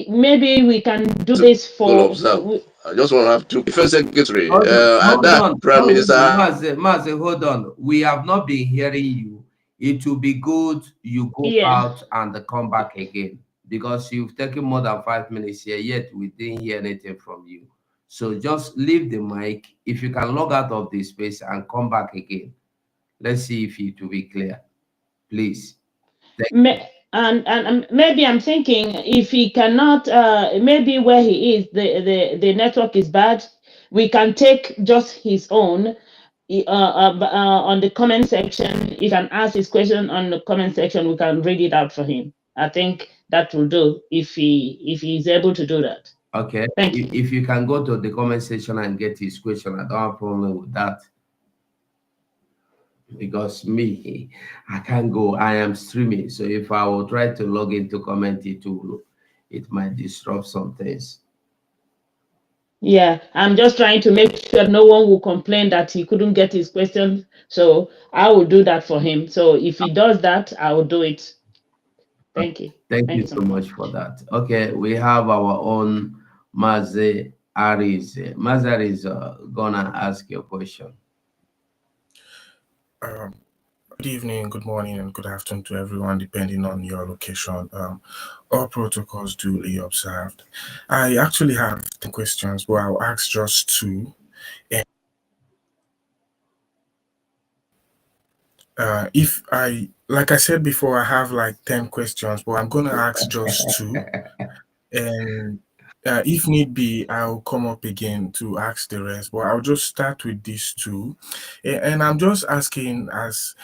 maybe we can do this for. I just want to have two defense secretary. Hold on. Prime Minister. Mazi, hold on. We have not been hearing you. It will be good you go out and come back again, because you've taken more than 5 minutes here, yet we didn't hear anything from you. So just leave the mic. If you can log out of this space and come back again, let's see if it will be clear. Please. And maybe I'm thinking if he cannot, maybe where he is, the network is bad. We can take just his own on the comment section. He can ask his question on the comment section. We can read it out for him. I think that will do if he's able to do that. Okay. Thank you. If you can go to the comment section and get his question, I don't have a problem with that. Because me, I can't go. I am streaming. So if I will try to log into comment, it might disrupt some things. Yeah, I'm just trying to make sure no one will complain that he couldn't get his question. So I will do that for him. So if he does that, I will do it. Thank you. Thank you so much for that. Okay, we have our own Mazi Aris. Mazi Aris gonna ask your question. Good evening, good morning, and good afternoon to everyone, depending on your location. All protocols duly observed. I actually have 10 questions, but I'll ask just 2. If like I said before, I have like 10 questions, but I'm going to ask just 2. And if need be, I'll come up again to ask the rest, but I'll just start with these 2. And I'm just asking as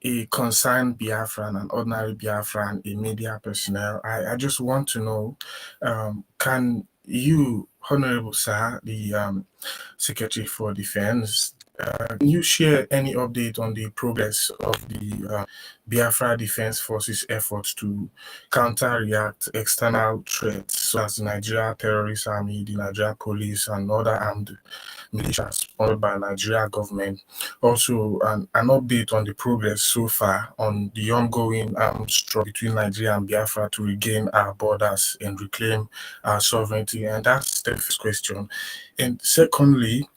a concerned Biafran, an ordinary Biafran, a media personnel, I just want to know, can you, Honorable Sir, the Secretary for Defense, can you share any update on the progress of the Biafra Defense Forces efforts to counter-react external threats, such as the Nigeria Terrorist Army, the Nigeria Police, and other armed militias sponsored by Nigeria government? Also, an update on the progress so far on the ongoing struggle between Nigeria and Biafra to regain our borders and reclaim our sovereignty. And that's the first question. And secondly,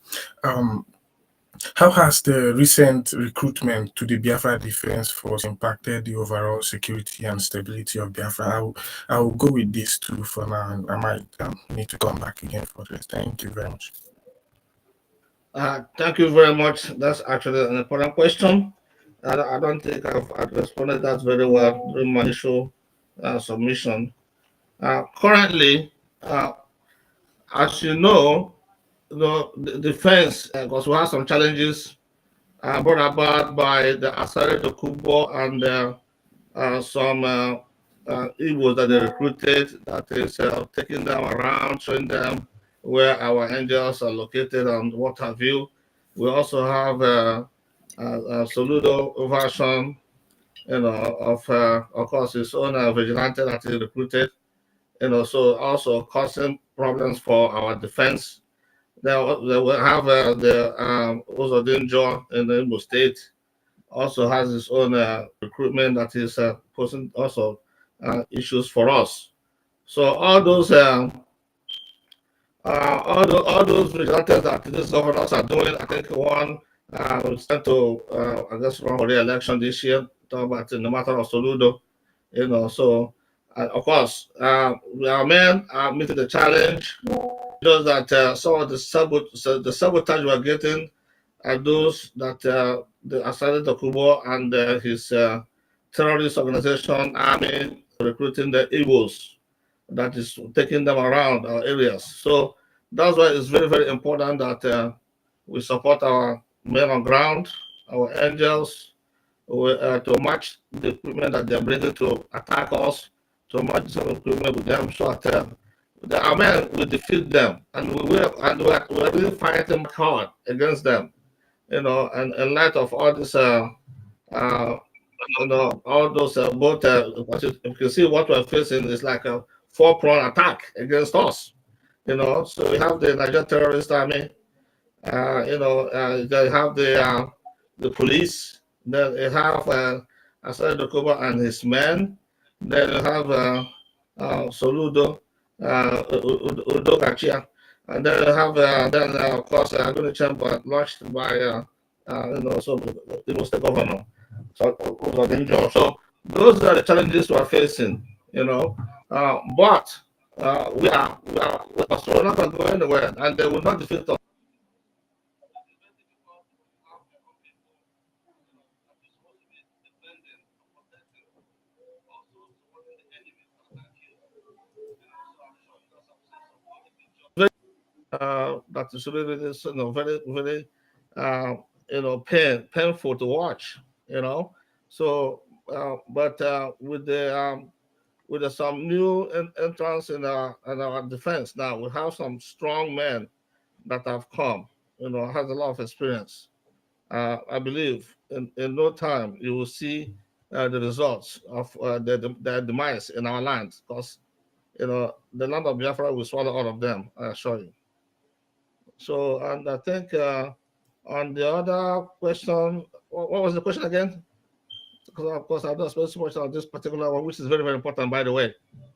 how has the recent recruitment to the Biafra Defense Force impacted the overall security and stability of Biafra? I will go with these 2 for now, and I might need to come back again for this. Thank you very much. Thank you very much. That's actually an important question. I don't think I've responded that very well during my initial submission. Currently, as you know, the defense, because we have some challenges brought about by the Asare Dokubo and some Igbos that they recruited, that is taking them around, showing them where our angels are located and what have you. We also have a Soludo version, of course, his own vigilante that he recruited, so also causing problems for our defense. They will have the Uzodinjo in the Imo State, also has his own recruitment that is posing also issues for us. So all those vigilantes that these governors are doing, I think one was sent to, I guess, run for re-election this year, talking about in the matter of Soludo, so of course, our men are meeting the challenge. Those that some of the sabotage we're getting are those that the Asada Kubo and his terrorist organization, army, recruiting the Igbos that is taking them around our areas. So that's why it's very, very important that we support our men on ground, our angels, to match the equipment that they're bringing to attack us, to match some equipment with them so that our men will defeat them, and we're really fighting hard against them. And in light of all this, uh, all those both, you can see what we're facing is like a four-pronged attack against us. So we have the Nigerian terrorist army, they have the police, then they have Asad Dokuba and his men, then they have Soludo, Udokachia, and then they have of course Aguni Chamber launched by so it was the governor. So those are the challenges we're facing, but we're not going to go anywhere, and they will not defeat us. That is really very, very painful to watch. So but with some new entrance in our defense now, we have some strong men that have come, has a lot of experience. I believe in no time you will see the results of their demise in our land, because the land of Biafra will swallow all of them, I assure you. So, and I think on the other question, what was the question again? Because of course I've not spent so much on this particular one, which is very, very important, by the way.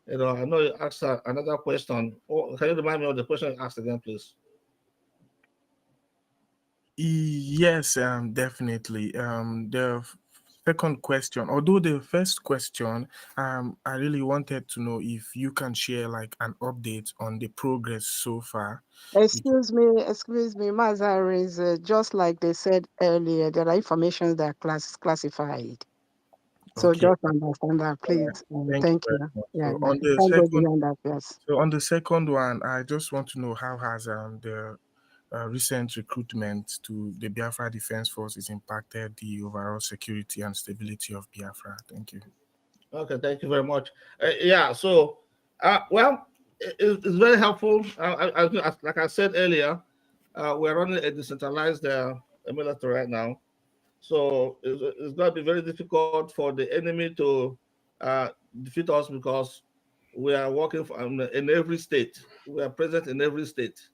I know you asked another question. Can you remind me of the question you asked again, please? Yes, definitely. The second question, although the first question, I really wanted to know if you can share like an update on the progress so far. Excuse me, Mazaris, just like they said earlier, there are information that classified. So Okay. just understand that, please. Thank you Thank very you. much. Yeah, yeah. You can't go beyond that, yes. So on the second one, I just want to know how has the recent recruitment to the Biafra Defense Forces impacted the overall security and stability of Biafra? Thank you. Okay, thank you very much. Yeah, so, well, it's very helpful. Like I said earlier, we're running a decentralized military right now. So it's going to be very difficult for the enemy to uh, defeat us, because we are working in every state. We are present in every state.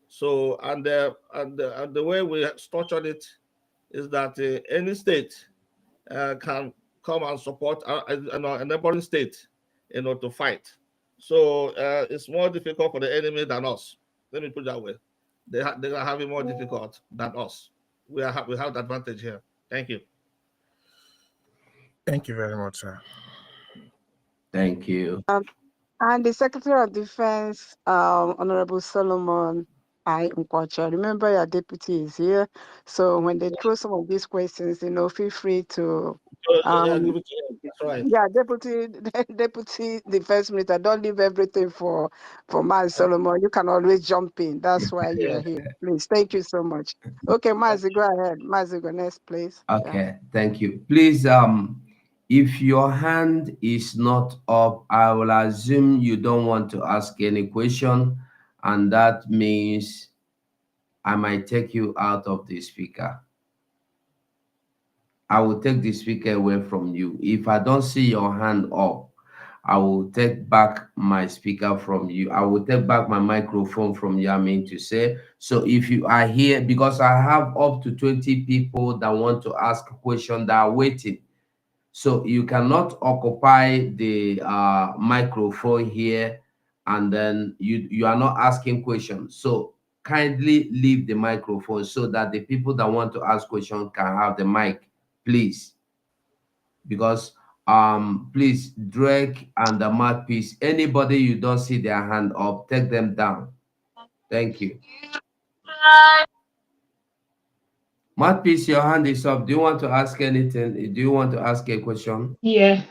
So, and the way we structured it is that any state can come and support a neighboring state, to fight. So it's more difficult for the enemy than us. Let me put it that way. They are having more difficult than us. We have the advantage here. Thank you. Thank you very much, sir. Thank you. And the Secretary of Defense, Honorable Solomon I. Nkwacha, remember your deputy is here. So when they throw some of these questions, feel free to, Yeah, um, give it to you. That's right. yeah, Deputy Defense Minister, don't leave everything for Maz Solomon. You can always jump in. That's why you Yeah. are here. Please, thank you so much. Okay, Mazi, go ahead. Mazi, go next, please. Yeah. Okay, thank you. Please, if your hand is not up, I will assume you don't want to ask any question, and that means I might take you out of the speaker. I will take the speaker away from you. If I don't see your hand up, I will take back my speaker from you. I will take back my microphone from you, I mean to say. So if you are here, because I have up to 20 people that want to ask a question that are waiting. So you cannot occupy the microphone here and then you are not asking questions. So kindly leave the microphone so that the people that want to ask questions can have the mic, please. Because please, Drake and the mouthpiece, anybody you don't see their hand up, take them down. Thank you. Mouthpiece, your hand is up. Do you want to ask anything? Do you want to ask a question? Yeah,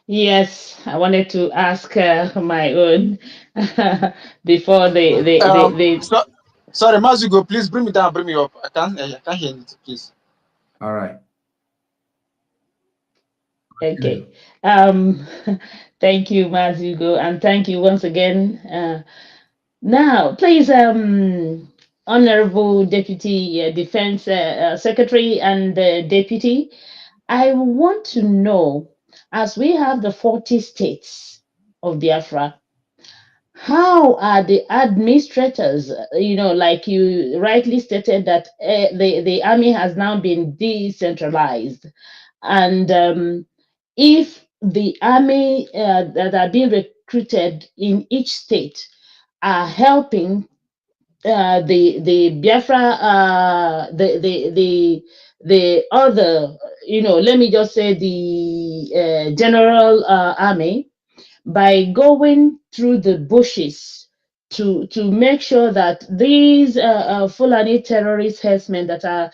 yes, I wanted to ask my own before they. So, sorry, Mazugo, please bring me down, bring me up. I can't hear anything, please. All right. Okay. Um, thank you, Mazugo, and thank you once again. Now, please, Honorable Deputy Defense Secretary and Deputy, I want to know, as we have the 40 states of Biafra, how are the administrators, like you rightly stated that the army has now been decentralized, and if the army that are being recruited in each state are helping the Biafra, the other, let me just say the general army, by going through the bushes to make sure that these Fulani terrorist herdsmen that are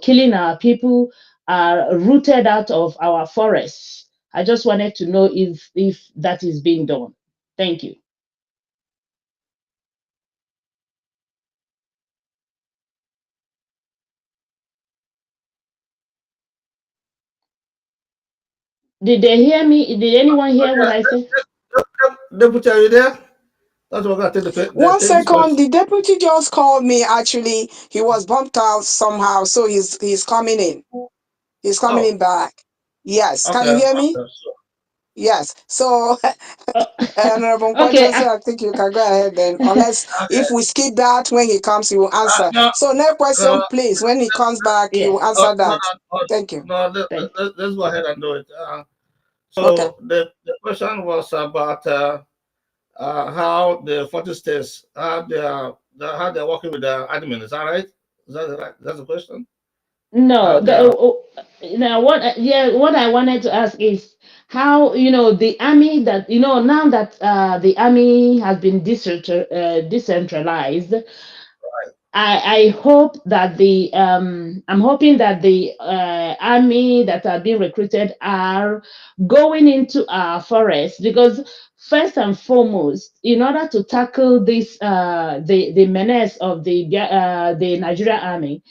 killing our people are rooted out of our forests. I just wanted to know if that is being done. Thank you. Did they hear me? Did anyone hear what I said? Deputy, are you there? That's what I take One take this second, question. the deputy just called me. Actually, he was bumped out somehow, so he's coming in. He's coming Oh, in back. Yes, can okay. you hear me? Okay, so, Yes. So, Oh, Honorable okay. Nkwajosi, I think you can go ahead then. Unless okay. if we skip that, when he comes, he will answer. No, So, next no, question, please. When he comes back, he Yeah. will answer no, that. Thank you. no, Thank. let's go ahead and do it. Okay. So the question was about how the 40 states, how they're working with the admin. Is that right? Is that right? That's the question? How No, they are. now what I wanted to ask is how, the army that, now that the army has been decentralized. I hope that I'm hoping that the army that are being recruited are going into our forests, because first and foremost, in order to tackle this the menace of the Nigerian army,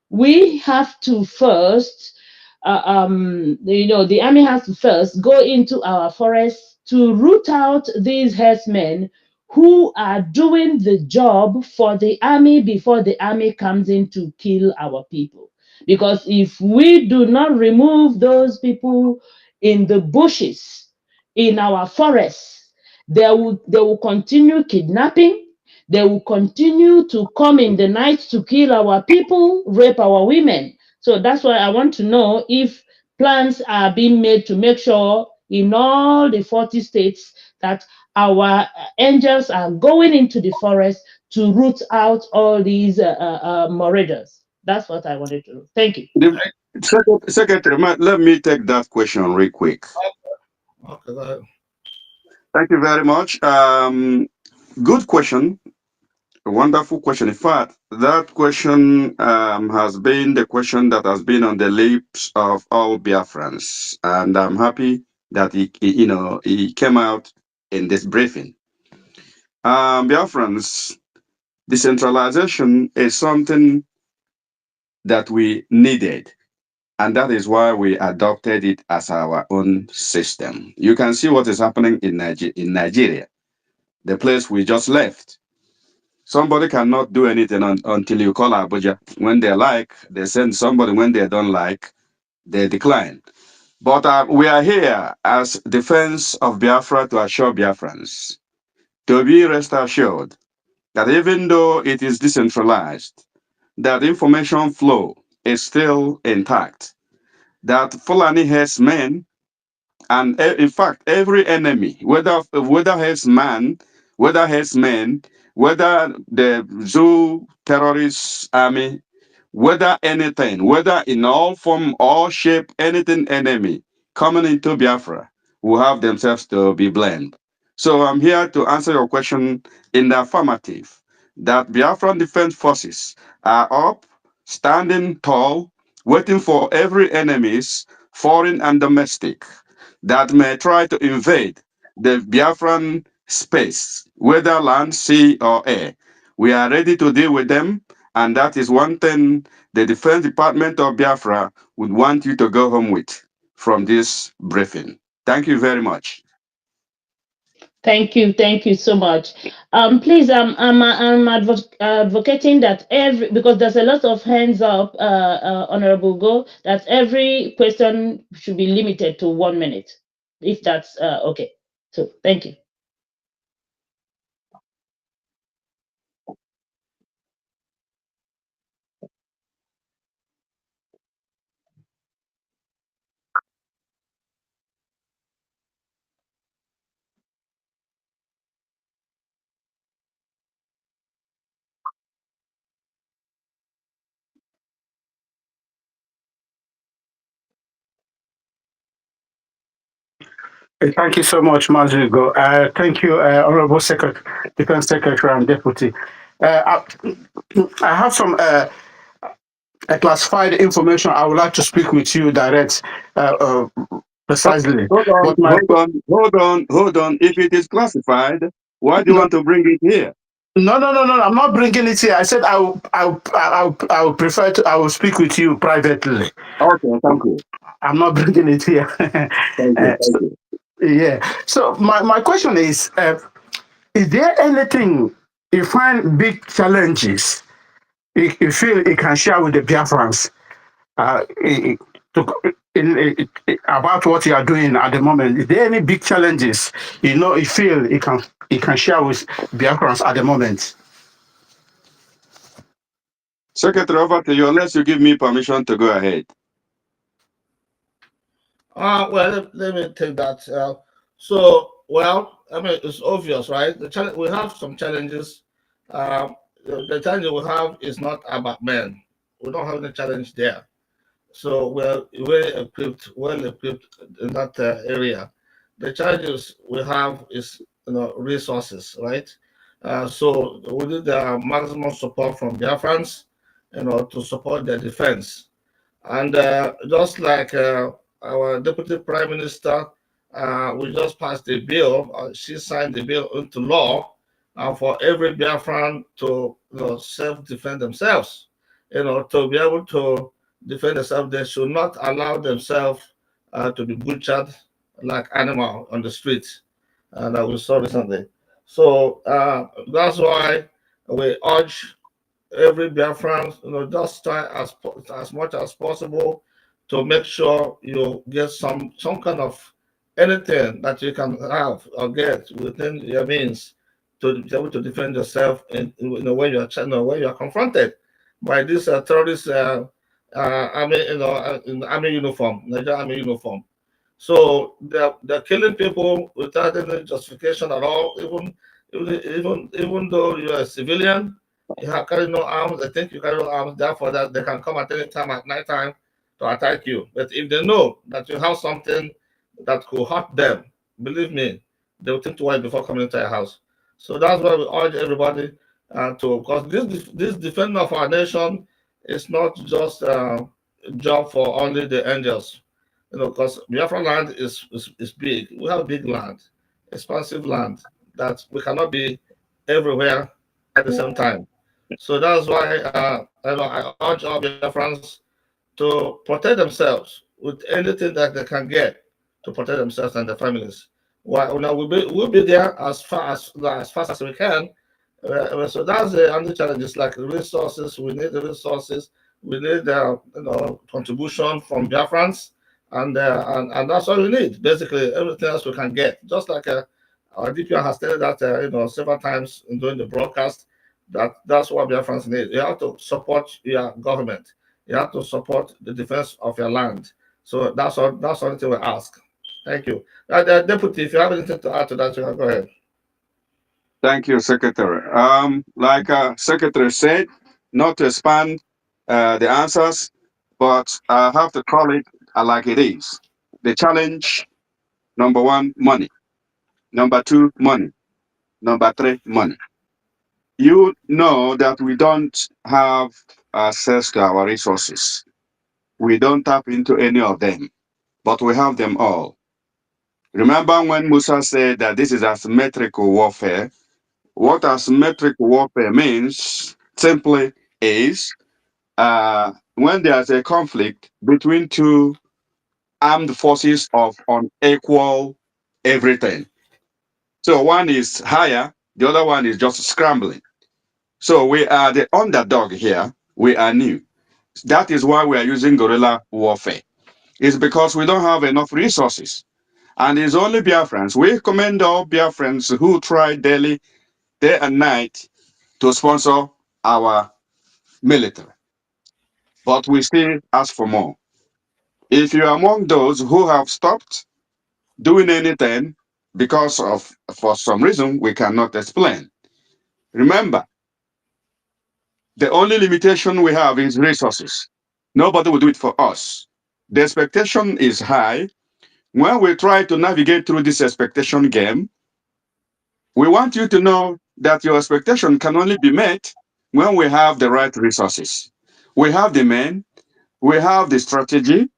we have to first the army has to first go into our forests to root out these herdsmen who are doing the job for the army before the army comes in to kill our people. Because if we do not remove those people in the bushes, in our forests, they will continue kidnapping. They will continue to come in the night to kill our people, rape our women. So that's why I want to know if plans are being made to make sure in all the 40 states that our angels are going into the forest to root out all these marauders. That's what I wanted to know. Thank you. Secretary, let me take that question real quick. Okay, go ahead. Thank you very much. Good question. A wonderful question. In fact, that question has been the question that has been on the lips of all Biafrans, and I'm happy that he came out in this briefing. Biafrans, decentralization is something that we needed, and that is why we adopted it as our own system. You can see what is happening in Nigeria. the place we just left. Somebody cannot do anything until you call Abuja. When they like, they send somebody. When they don't like, they decline. But we are here as defense of Biafra to assure Biafrans to be rest assured that even though it is decentralized, that information flow is still intact, that Fulani herdsmen and in fact every enemy, whether herdsman, whether herdsmen, whether the zoo terrorist army, whether anything, whether in all form, all shape, anything enemy coming into Biafra will have themselves to be blamed. So I'm here to answer your question in the affirmative that Biafran Defense Forces are up, standing tall, waiting for every enemies, foreign and domestic, that may try to invade the Biafran space, whether land, sea, or air. We are ready to deal with them, and that is one thing the Defense Department of Biafra would want you to go home with from this briefing. Thank you very much. Thank you so much. Please, advocating that because there's a lot of hands up, Honorable Go, that every question should be limited to 1 minute, if that's okay. So thank you. Thank you so much, Mazugo. Thank you, Honorable Defense Secretary and Deputy. I have some classified information. I would like to speak with you direct, precisely. But my Hold on. If it is classified, why do you no, want to bring it here? no, I'm not bringing it here. I said I will prefer to. I will speak with you privately. Okay, thank you. I'm not bringing it here. Thank you. Thank you. Yeah. So my question is there anything you find big challenges you feel you can share with the Biafrans about what you are doing at the moment? Is there any big challenges you feel you can share with Biafrans at the moment? Secretary, over to you, unless you give me permission to go ahead. Well, let me take that. Well, I mean, it's obvious, right? We have some challenges. The challenge we have is not about men. We don't have any challenge there. So we're well equipped in that area. The challenges we have is resources, right? So we need the maximum support from Biafrans, to support their defense. And just like our Deputy Prime Minister, we just passed a bill. She signed the bill into law for every Biafran to self-defend themselves. To be able to defend themselves, they should not allow themselves to be butchered like animal on the streets that we saw recently. So that's why we urge every Biafran, just try as much as possible to make sure you get some kind of anything that you can have or get within your means to be able to defend yourself in the way you are confronted by this terrorist army, in army uniform, Nigerian army uniform. So they're killing people without any justification at all. Even though you're a civilian, you have carry no arms. They think you carry no arms. Therefore, that they can come at any time at night time to attack you. But if they know that you have something that could hurt them, believe me, they will think twice before coming into your house. So that's why we urge everybody because this defending of our nation is not just a job for only the angels. Because Biafra land is big. We have big land, expansive land that we cannot be everywhere at the same time. So that's why I urge all Biafrans to protect themselves with anything that they can get to protect themselves and their families. Well, we'll be there as fast as we can. So that's the only challenges like resources. We need the resources. We need contribution from Biafrans, and that's all we need. Basically, everything else we can get. Just like our DPR has stated that several times during the broadcast, that's what Biafrans need. You have to support your government. You have to support the defense of your land. So that's all. That's the only thing we ask. Thank you. Deputy, if you have anything to add to that, you can go ahead. Thank you, Secretary. Like Secretary said, not to expand the answers, but I have to call it like it is. The challenge, number one, money. Number two, money. Number three, money. You know that we don't have access to our resources. We don't tap into any of them, but we have them all. Remember when Musa said that this is asymmetrical warfare? What asymmetric warfare means simply is when there's a conflict between two armed forces of unequal everything. So one is higher, the other one is just scrambling. So we are the underdog here. We are new. That is why we are using guerrilla warfare. It's because we don't have enough resources. And it's only Biafrans. We commend all Biafrans who try daily, day and night to sponsor our military. But we still ask for more. If you're among those who have stopped doing anything because of, for some reason, we cannot explain, remember, the only limitation we have is resources. Nobody will do it for us. The expectation is high. When we try to navigate through this expectation game, we want you to know that your expectation can only be met when we have the right resources. We have the men, we have the strategy,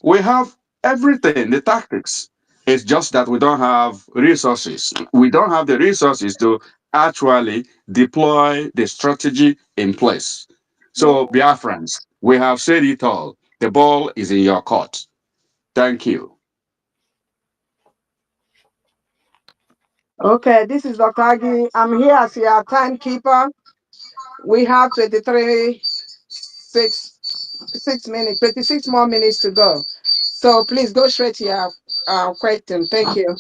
we have everything, the tactics. It's just that we don't have resources. We don't have the resources to actually deploy the strategy in place. So, Biafrans, we have said it all. The ball is in your court. Thank you. Okay, this is Dr. Agi. I'm here as your timekeeper. We have 6 minutes, 26 more minutes to go. So please go straight to your question. Thank you.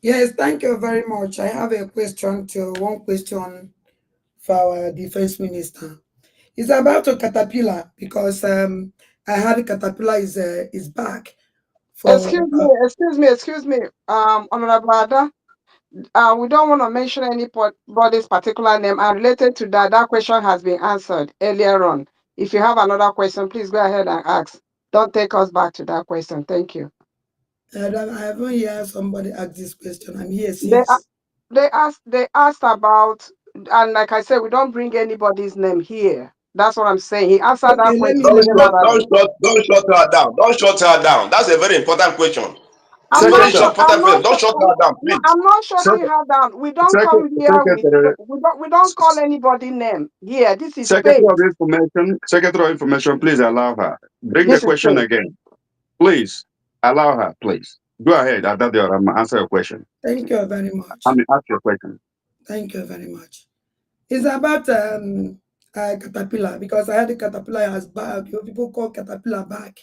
Yes, thank you very much. I have a question one question for our defense minister. It's about a caterpillar because I heard Caterpillar is back for Excuse me, Honorable Ada. We don't want to mention anybody's particular name, and related to that, that question has been answered earlier on. If you have another question, please go ahead and ask. Don't take us back to that question. Thank you. I haven't heard somebody ask this question. I'm here They since. they asked about, and like I said, we don't bring anybody's name here. That's what I'm saying. He answered that Okay, let me question let me generally. Don't shut her down. Don't shut her down. That's a very important question. I'm It's a very not Secretary, important question. Don't shut her down, no, please. I'm not shutting Sec- her down. We don't come here with Secretary, we don't call anybody name here. This is Secretary space. of Information, Secretary of Information, please allow her. Bring the This is question space. again. Please allow her, please. Go ahead. I'll answer your question. Thank you very I much. mean, ask your question. Thank you very much. It's about caterpillar because I had the caterpillar has back. You people call caterpillar back.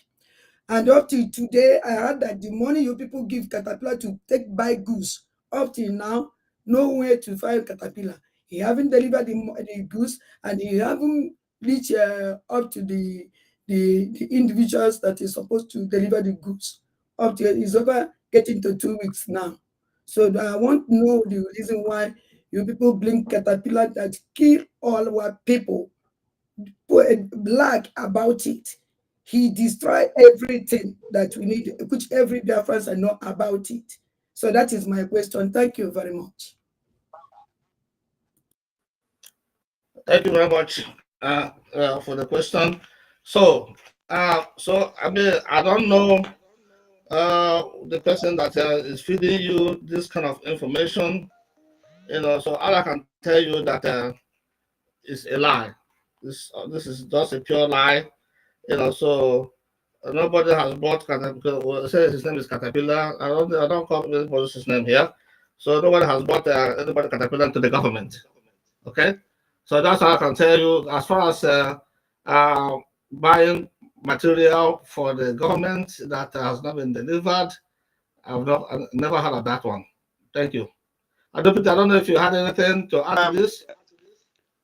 And up till today, I heard that the money you people give Caterpillar to take buy goods, up till now, nowhere to find Caterpillar. He haven't delivered the goods, and he haven't reached up to the individuals that is supposed to deliver the goods. Up till it's over getting to 2 weeks now. So I want to know the reason why you people blame Caterpillar that kill all our people, black about it. He destroyed everything that we need, which every Biafrans know about it. So that is my question. Thank you very much. Thank you very much for the question. So, I mean, I don't know the person that is feeding you this kind of information. So all I can tell you that is a lie. This is just a pure lie. So nobody has bought Caterpillar. Well, say his name is Caterpillar. I don't call anybody's name here. So nobody has bought anybody Caterpillar to the government. Okay, so that's how I can tell you. As far as uh, buying material for the government that has not been delivered, I've never heard of that one. Thank you. I don't know if you had anything to add to this.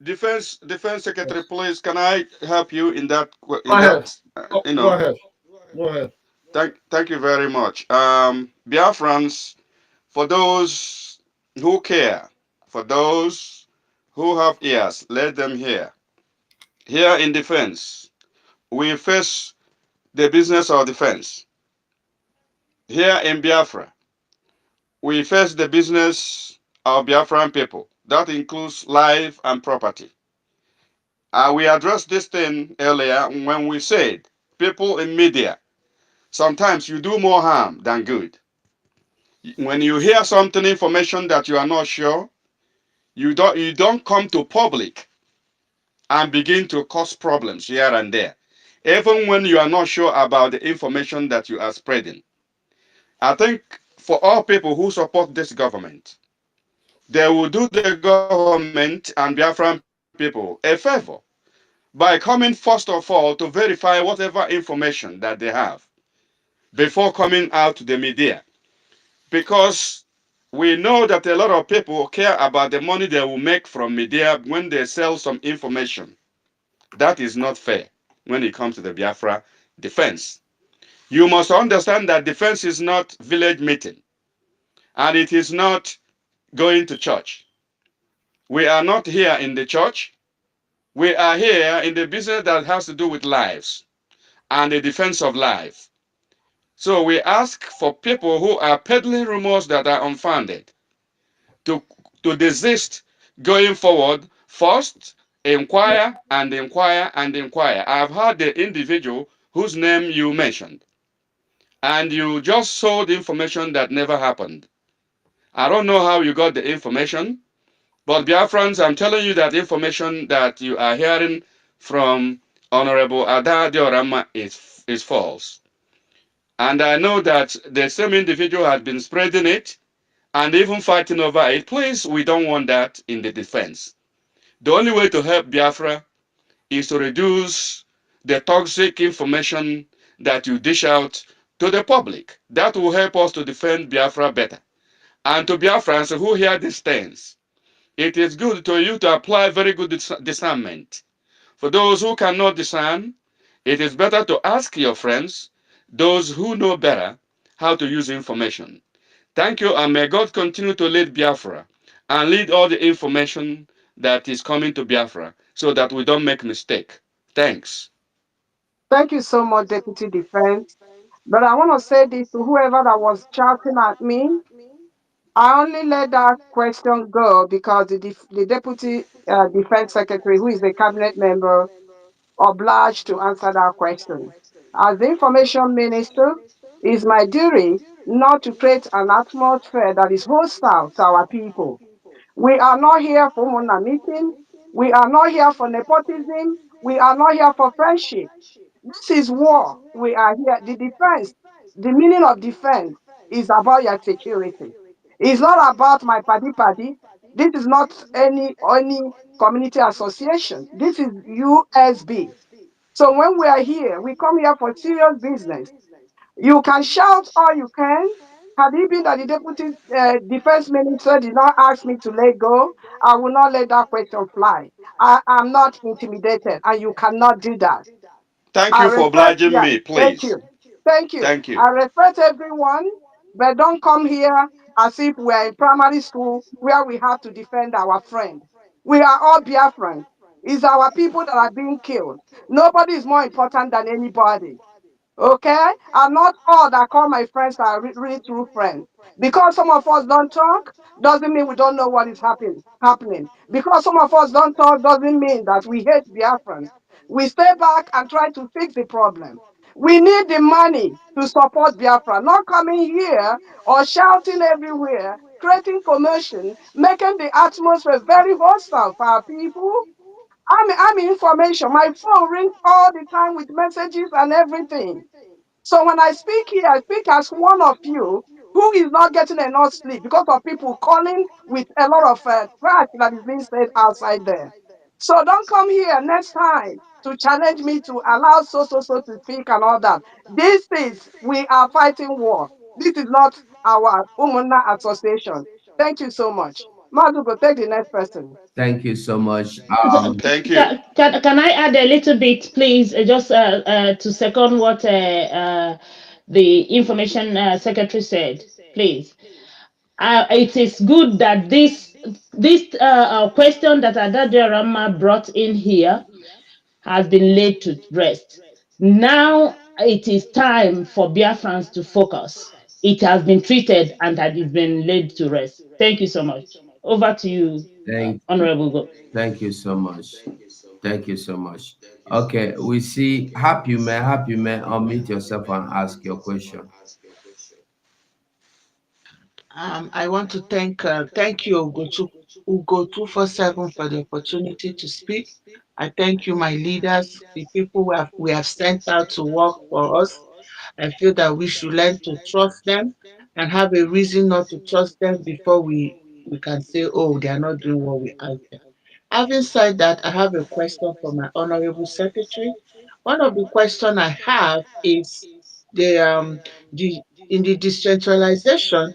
Defense Secretary, please, can I help you in that? Go In ahead. that, Go ahead. Go ahead. Thank you very much. Biafrans, for those who care, for those who have ears, let them hear. Here in defense, we face the business of defense. Here in Biafra, we face the business of Biafran people. That includes life and property. We addressed this thing earlier when we said people in media, sometimes you do more harm than good. When you hear something, information that you are not sure, you don't come to public and begin to cause problems here and there. Even when you are not sure about the information that you are spreading. I think for all people who support this government, they will do the government and Biafran people a favor by coming first of all to verify whatever information that they have before coming out to the media. Because we know that a lot of people care about the money they will make from media when they sell some information. That is not fair when it comes to the Biafra defense. You must understand that defense is not village meeting and it is not going to church. We are not here in the church. We are here in the business that has to do with lives and the defense of life. So we ask for people who are peddling rumors that are unfounded to, to desist going forward. First, inquire and inquire and inquire. I've heard the individual whose name you mentioned, and you just sold information that never happened. I don't know how you got the information, but Biafrans, I'm telling you that information that you are hearing from Honorable Ada Diorama is false. And I know that the same individual has been spreading it and even fighting over it. Please, we don't want that in the defense. The only way to help Biafra is to reduce the toxic information that you dish out to the public. That will help us to defend Biafra better. And to Biafrans who hear these things, it is good to you to apply very good discernment. For those who cannot discern, it is better to ask your friends, those who know better, how to use information. Thank you, and may God continue to lead Biafra and lead all the information that is coming to Biafra so that we don't make mistake. Thanks. Thank you so much, Deputy Defense. But I want to say this to whoever that was shouting at me. I only let that question go because the Deputy Defense Secretary, who is a cabinet member, obliged to answer that question. As the information minister, it's my duty not to create an atmosphere that is hostile to our people. We are not here for Mona meeting. We are not here for nepotism. We are not here for friendship. This is war. We are here. The defense, the meaning of defense is about your security. It's not about my party party. This is not any community association. This is USB. So when we are here, we come here for serious business. You can shout all you can. Had it been that the deputy defense minister did not ask me to let go, I will not let that question fly. I am not intimidated, and you cannot do that. Thank I you for respect, obliging yeah, me, thank please. you. Thank you. Thank you. I respect everyone, but don't come here as if we're in primary school where we have to defend our friend. We are all Biafrans. It's our people that are being killed. Nobody is more important than anybody. Okay? And not all that call my friends are really true friends. Because some of us don't talk, doesn't mean we don't know what is happening. Because some of us don't talk doesn't mean that we hate Biafrans. We stay back and try to fix the problem. We need the money to support Biafra, not coming here or shouting everywhere, creating commotion, making the atmosphere very hostile for our people. I'm information. My phone rings all the time with messages and everything. So when I speak here, I speak as one of you who is not getting enough sleep because of people calling with a lot of trash that is being said outside there. So don't come here next time to challenge me to allow so to speak and all that. This is, we are fighting war. This is not our Umuna association. Thank you so much. Madugo, take the next person. Thank you so much. Thank you. Can I add a little bit, please, just to second what the information secretary said, please. It is good that this question that Adadra Rama brought in here has been laid to rest. Now it is time for Biafrans to focus. It has been treated and it has been laid to rest. Thank you so much. Over to you, Thank Honorable Go. thank you so much. Thank you so much. Okay, we see Happy Man, unmute yourself and ask your question. I want to thank you, Ugo 247, for the opportunity to speak. I thank you, my leaders, the people we have sent out to work for us. I feel that we should learn to trust them and have a reason not to trust them before we can say, oh, they are not doing what we ask them. Having said that, I have a question for my honorable secretary. One of the questions I have is the the in the decentralization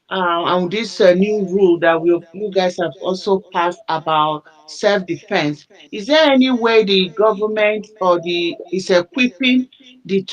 and this new rule that you guys have also passed about self-defense. Is there any way the government or the is equipping the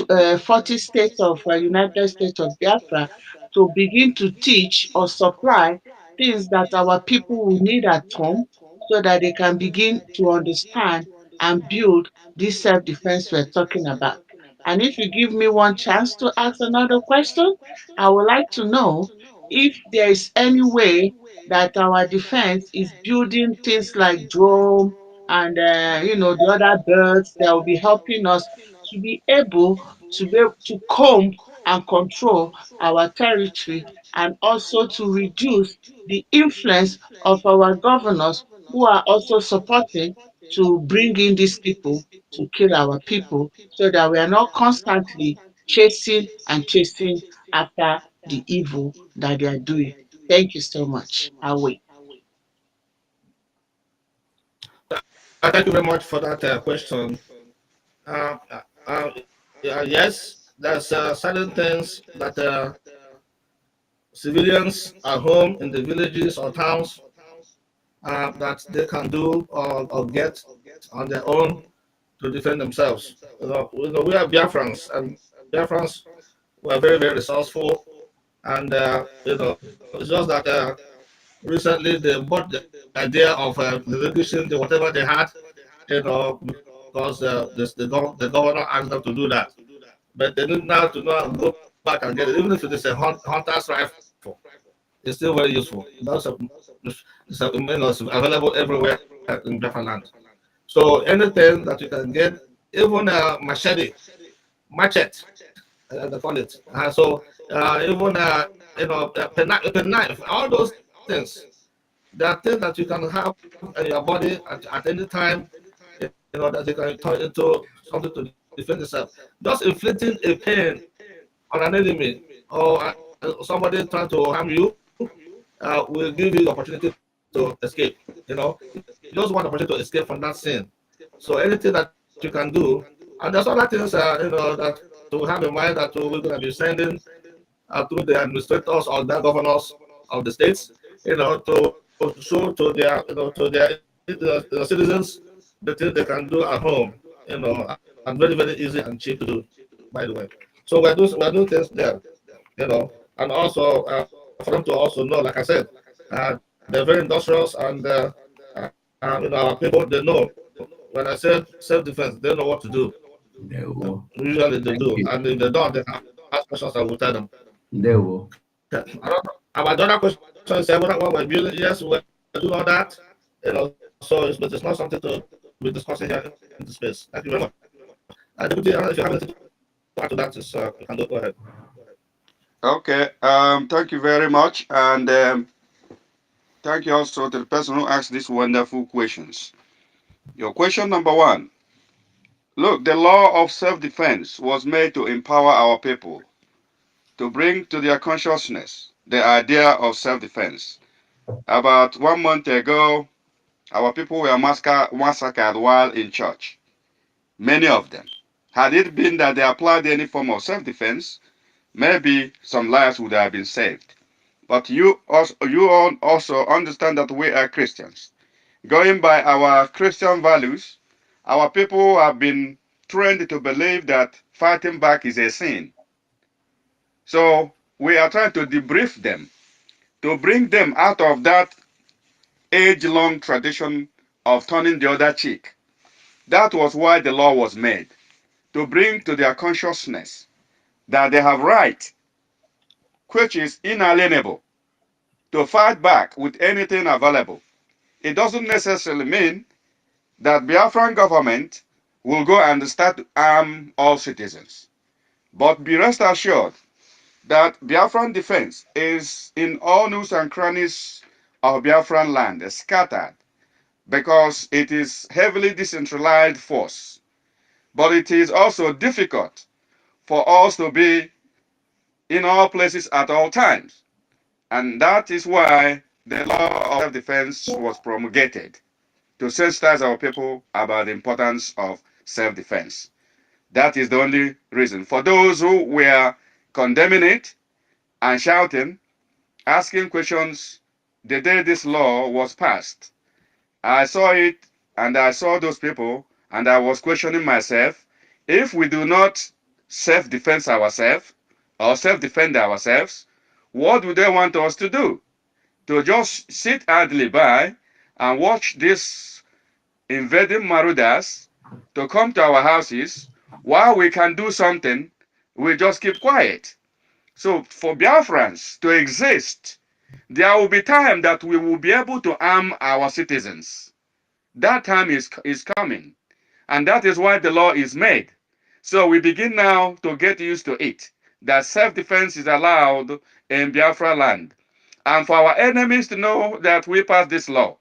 40 states of United States of Biafra to begin to teach or supply things that our people will need at home so that they can begin to understand and build this self-defense we're talking about? And if you give me one chance to ask another question, I would like to know if there is any way that our defense is building things like drone and the other birds that will be helping us to be able to comb and control our territory, and also to reduce the influence of our governors who are also supporting to bring in these people to kill our people, so that we are not constantly chasing after the evil that they are doing. Thank you so much. I'll wait. Thank you very much for that question. Uh, yes, there's certain things that civilians at home in the villages or towns that they can do or get on their own to defend themselves. We are Biafrans, and Biafrans were very, very resourceful. And it's just that recently they bought the idea of relinquishing whatever they had, because the governor asked them to do that. But they need now to go back and get it, even if it is a hunter's rifle. It's still very useful. It's available everywhere in Biafra land. So anything that you can get, even a machete, they call it. Even a knife, all those things. There are things that you can have in your body at any time, that you can turn into something to defend yourself. Just inflicting a pain on an enemy or somebody trying to harm you will give you the opportunity to escape. You just want the opportunity to escape from that sin. So anything that you can do, and there's other things that to have in mind that we're going to be sending through the administrators or the governors of the states, to show to their citizens the things they can do at home, and very, very easy and cheap to do, by the way. So we're doing things there, and also for them to also know, like I said, they're very industrious, and our people, they know. When I said self-defense, they know what to do. There we go. Usually they do, Thank you. and if they don't, they can ask questions and we'll tell them. There we go. About the other question is, what we're building, yes, we're doing all that, but it's not something to be discussing here in the space. Thank you very much. Deputy, I don't know if you have anything to After that is you can go ahead. Okay. Thank you very much, and thank you also to the person who asked these wonderful questions. Your question number one. Look, the law of self-defense was made to empower our people, to bring to their consciousness the idea of self-defense. About 1 month ago, our people were massacred while in church. Many of them. Had it been that they applied any form of self-defense, maybe some lives would have been saved. But you all also understand that we are Christians. Going by our Christian values, our people have been trained to believe that fighting back is a sin. So we are trying to debrief them, to bring them out of that age-long tradition of turning the other cheek. That was why the law was made, to bring to their consciousness that they have right, which is inalienable, to fight back with anything available. It doesn't necessarily mean that Biafran government will go and start to arm all citizens. But be rest assured that Biafran defense is in all nooks and crannies of Biafran land, scattered, because it is heavily decentralized force. But it is also difficult for us to be in all places at all times. And that is why the law of self-defense was promulgated, to sensitize our people about the importance of self-defense. That is the only reason. For those who were condemning it and shouting, asking questions the day this law was passed, I saw it and I saw those people and I was questioning myself, if we do not self-defense ourselves or self-defend ourselves, what do they want us to do? To just sit idly by and watch these invading marauders to come to our houses while we can do something, we just keep quiet. So for Biafrans to exist, there will be time that we will be able to arm our citizens. That time is coming. And that is why the law is made. So we begin now to get used to it, that self-defense is allowed in Biafra land. And for our enemies to know that we passed this law.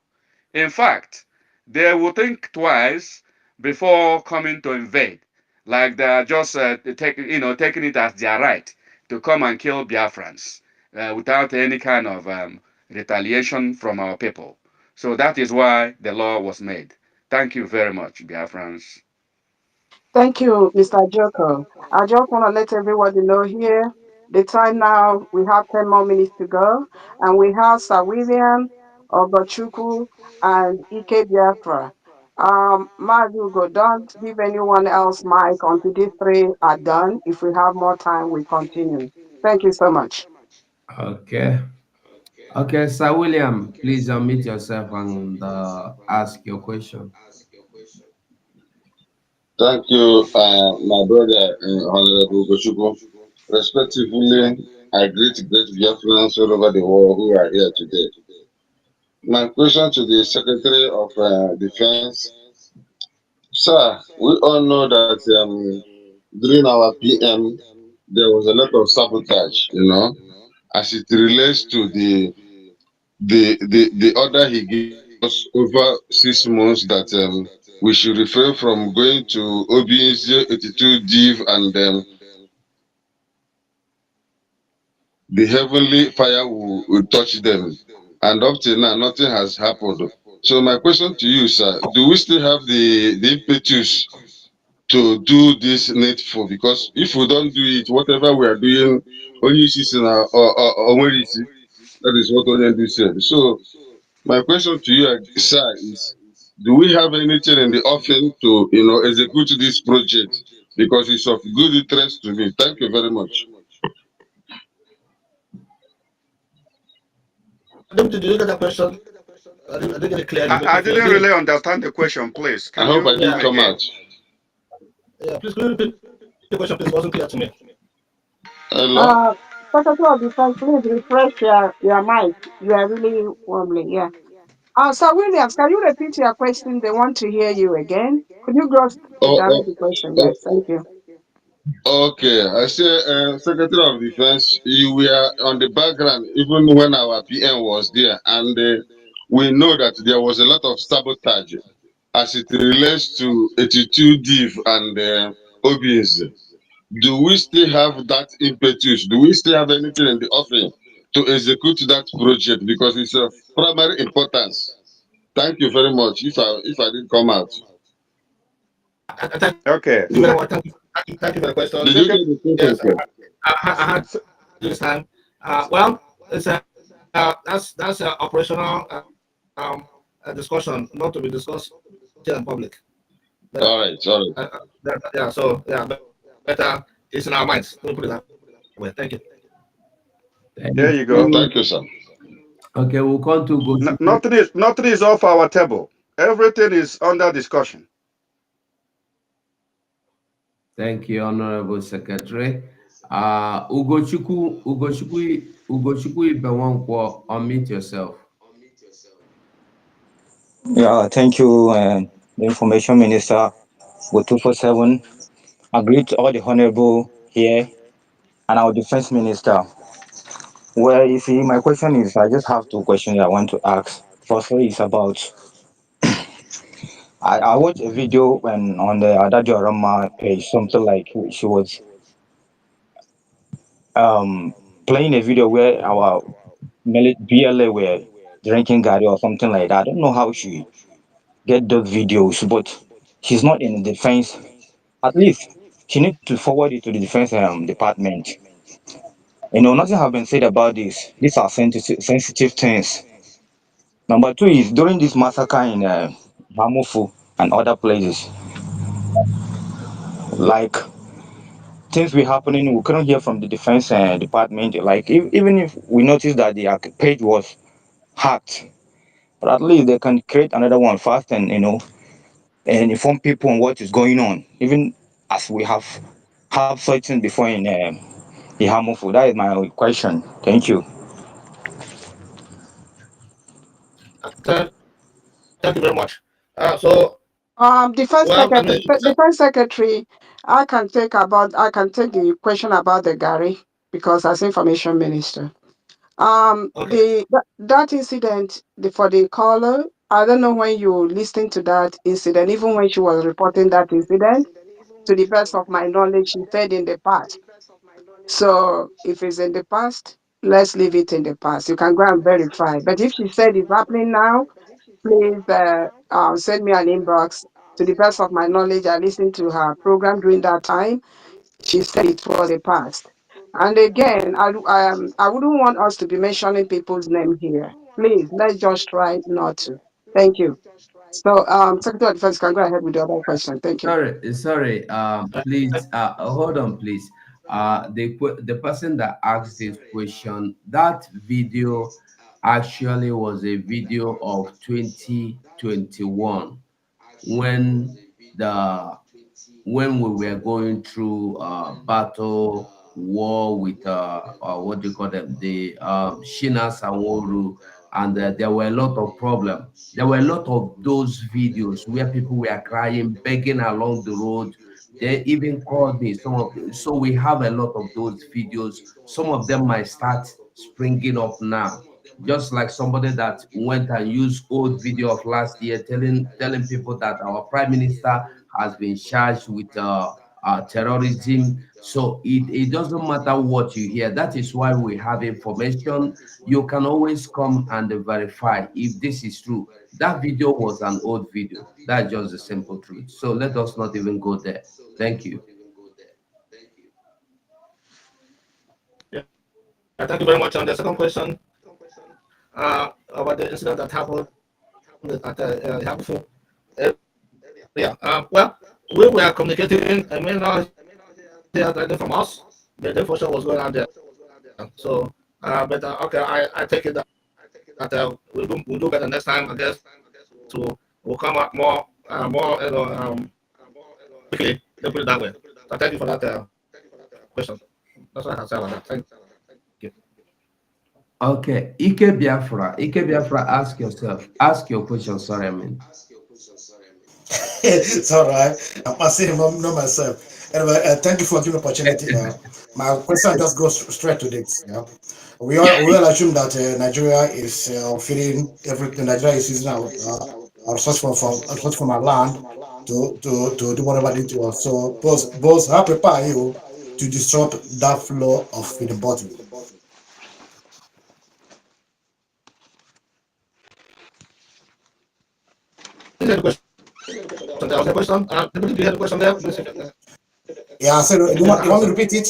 In fact, they will think twice before coming to invade. Like they are just taking it as their right to come and kill Biafrans without any kind of retaliation from our people. So that is why the law was made. Thank you very much, Biafrans. Thank you, Mr. Joko. I just want to let everybody know here the time now, we have 10 more minutes to go, and we have Sir William, Ogochukwu, and Ike Biafra. Madugo, don't give anyone else mic until these three are done. If we have more time, we continue. Thank you so much. Okay. Okay, Sir William, please unmute yourself and ask your question. Thank you, my brother, Honorable Goshuko. Respectively, I greet great Biafrans all over the world who are here today. My question to the Secretary of Defense, sir, we all know that during our PM, there was a lot of sabotage, as it relates to the order he gave us over 6 months that we should refrain from going to OBS 82 div and the heavenly fire will touch them. And up till now, nothing has happened. So my question to you, sir, do we still have the impetus to do this needful? Because if we don't do it, whatever we are doing, only season or when you see, that is what only do said. So my question to you, sir, is do we have anything in the offing to execute this project? Because it's of good interest to me. Thank you very much. Did you get that question? I didn't get it clearly. I If you didn't did, really understand the question, please. I Can hope I you didn't come yeah, come again? out. yeah. Please, could you repeat the question, please? It wasn't clear to me. Hello? Uh, Secretary of Defense, please refresh your mic. You are really warmly, yeah. Sir Williams, can you repeat your question? They want to hear you again. Could you just Oh, direct oh, the question? oh, Yes, thank you. Okay, I say, Secretary of Defense, you were on the background even when our PM was there, and we know that there was a lot of sabotage as it relates to 82 Div and OBS. Do we still have that impetus? Do we still have anything in the offing to execute that project because it's of primary importance? Thank you very much. If I didn't come out, Thank Okay. you very much. Thank you for the question. did you Second, get the question, Yes, sir? I had this time. Well, it's that's an operational discussion, not to be discussed here in public. But All right. yeah, so yeah, better it's in our minds. Let me put it that way. Thank you. there Thank you go. you. Thank you, sir. Okay, we'll come to Gochuku. Nothing is off our table. Everything is under discussion. Thank you, Honorable Secretary. Ugochukwu Ibewankwo, unmute yourself. Yeah, thank you, the Information Minister with 247. I greet all the honorable here and our Defense Minister. Well, you see, my question is, I just have two questions I want to ask. Firstly, is about, I watched a video when on the Adadio Rama page, something like she was um, playing a video where our BLA were drinking Gary or something like that. I don't know how she get those videos, but she's not in the defense. At least she need to forward it to the defense department. Nothing have been said about this. These are sensitive things. Number two is during this massacre in Hamufu and other places, like things were happening, we couldn't hear from the defense department. Like even if we noticed that the page was hacked, but at least they can create another one fast and and inform people on what is going on. Even as we have such things before in the Hamufu. That is my question. Thank you. Thank, thank you very much. So Defense well, I Secretary, mean, Defense Secretary, I can take the question about the Gary because as Information Minister. okay. That incident for the caller, I don't know when you listened to that incident, even when she was reporting that incident. To the best of my knowledge, she said in the past. So if it's in the past, let's leave it in the past. You can go and verify. But if she said it's happening now, please send me an inbox. To the best of my knowledge, I listened to her program during that time. She said it was a past. And again, I wouldn't want us to be mentioning people's name here. Please, let's just try not to. Thank you. So, Secretary of Defense can go ahead with the other question. Thank you. Sorry. Please, hold on, please. The person that asked this question, that video actually was a video of 2021 when the when we were going through battle war with what do you call them, the Shina Saworu, and there were a lot of problems. There were a lot of those videos where people were crying, begging along the road. They even called me. So we have a lot of those videos. Some of them might start springing up now, just like somebody that went and used old video of last year telling people that our prime minister has been charged with terrorism. So it doesn't matter what you hear. That is why we have information. You can always come and verify if this is true. That video was an old video. That's just the simple truth. So let us not even go there. Thank you. Yeah, thank you very much. On the second question, about the incident that happened at Yabufu area. Well, we were communicating. I mean, not hear anything from us. The information was going out there. So, but okay, I take it that we'll do better next time. I guess to will come up more quickly. Let's put it that way. So thank you for that question. That's what I can say about that. Thank you. Okay, Ike Biafra, ask your question. Sorry, I mean. It's all right. I'm saying, not myself. Anyway, thank you for giving opportunity. My question just goes straight to this. Yeah, we all assume that Nigeria is feeding everything. Nigeria is using our resource from our land to do whatever they do. So both how prepare you to disrupt that flow of feeding bottle. Is there a question? There was a question. Did you hear the question there? Yeah. So Okay, you thank want you, me to sir. repeat it?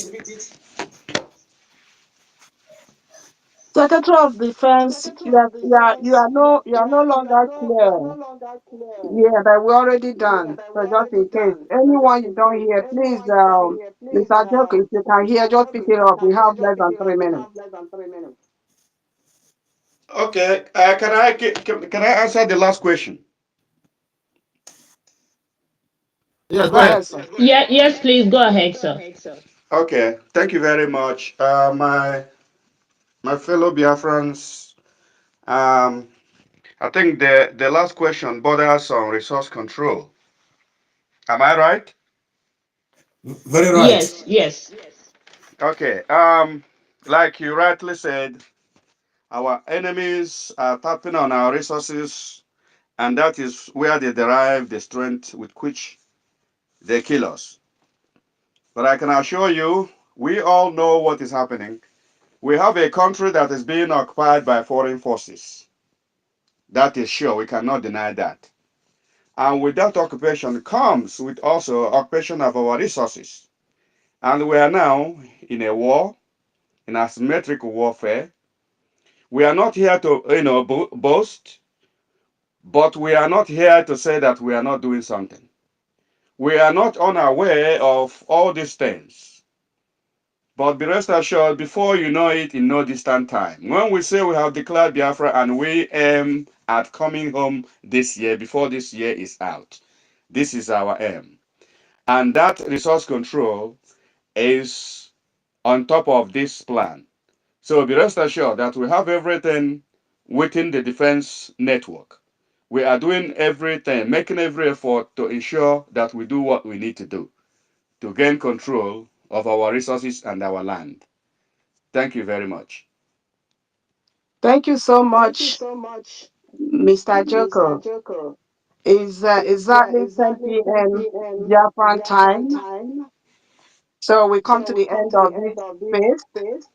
Secretary of Defense, you are no longer clear. Yeah, but we're already done. So just in case anyone you don't hear, please, Mr. Joko, if you can hear, just pick it up. We have less than 3 minutes. Okay, can I answer the last question? Yes, Go go ahead, ahead. sir. Yeah, yes, please go ahead, sir. Okay, thank you very much. My fellow Biafrans, I think the last question borders on resource control. Am I right? Very right. Yes, yes. Okay. Like you rightly said, our enemies are tapping on our resources, and that is where they derive the strength with which they kill us. But I can assure you, we all know what is happening. We have a country that is being occupied by foreign forces. That is sure. We cannot deny that. And with that occupation comes with also occupation of our resources. And we are now in a war, in asymmetric warfare. We are not here to, boast, but we are not here to say that we are not doing something. We are not unaware of all these things. But be rest assured, before you know it, in no distant time, when we say we have declared Biafra and we aim at coming home this year, before this year is out, this is our aim. And that resource control is on top of this plan. So be rest assured that we have everything within the defense network. We are doing everything, making every effort to ensure that we do what we need to do to gain control of our resources and our land. Thank you very much. Thank you so much, Mr. Joko. It's exactly 10 p.m. Japan time. So we come to the end of this space.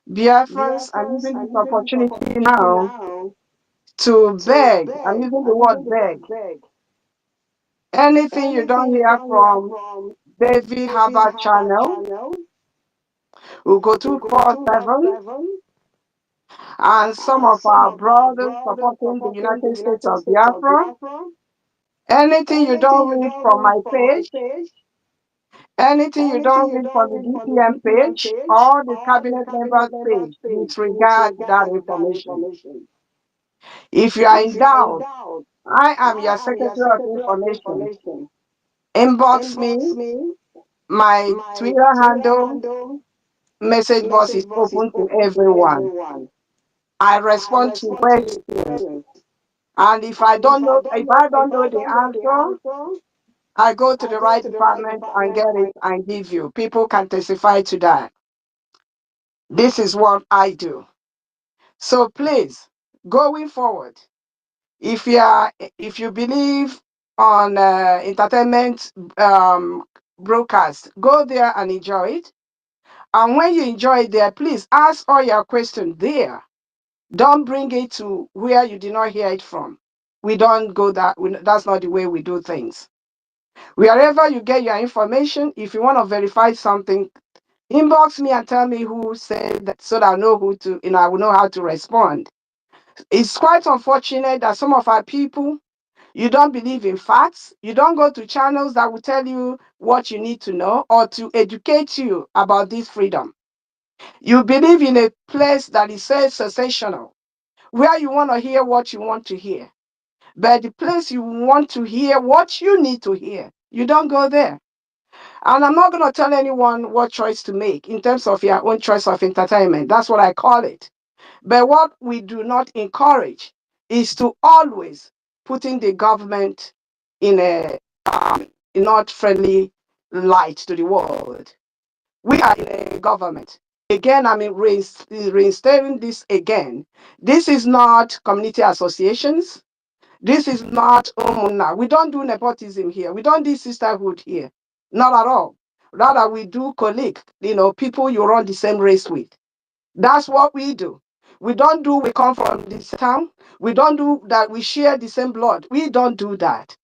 Biafrans, I'm using this opportunity now to beg. I'm using the word beg. Anything you don't hear from David Harvard channel, we go 247, and some of our brothers supporting the United States of Biafra. Anything you don't read from my page, anything you don't read from the DPM page or the cabinet members page, disregard that information. If you are in doubt, I am your Secretary of Information. Inbox me. My Twitter handle, message box is open to everyone. I respond to questions. And if I don't know the answer, I go to the right department and get it and give you. People can testify to that. This is what I do. So please, going forward, if you believe on entertainment broadcast, go there and enjoy it. And when you enjoy it there, please ask all your questions there. Don't bring it to where you did not hear it from. We don't go that. That's not the way we do things. Wherever you get your information, if you want to verify something, inbox me and tell me who said that, so that I know who to, I will know how to respond. It's quite unfortunate that some of our people, you don't believe in facts. You don't go to channels that will tell you what you need to know or to educate you about this freedom. You believe in a place that is sensational, where you want to hear what you want to hear. But the place you want to hear what you need to hear, you don't go there. And I'm not going to tell anyone what choice to make in terms of your own choice of entertainment. That's what I call it. But what we do not encourage is to always putting the government in a not friendly light to the world. We are in a government. Again, I'm reinstating this again. This is not community associations. This is not Umuna. We don't do nepotism here. We don't do sisterhood here. Not at all. Rather, we do colleague, people you run the same race with. That's what we do. We don't do, we come from this town. We don't do that, we share the same blood. We don't do that.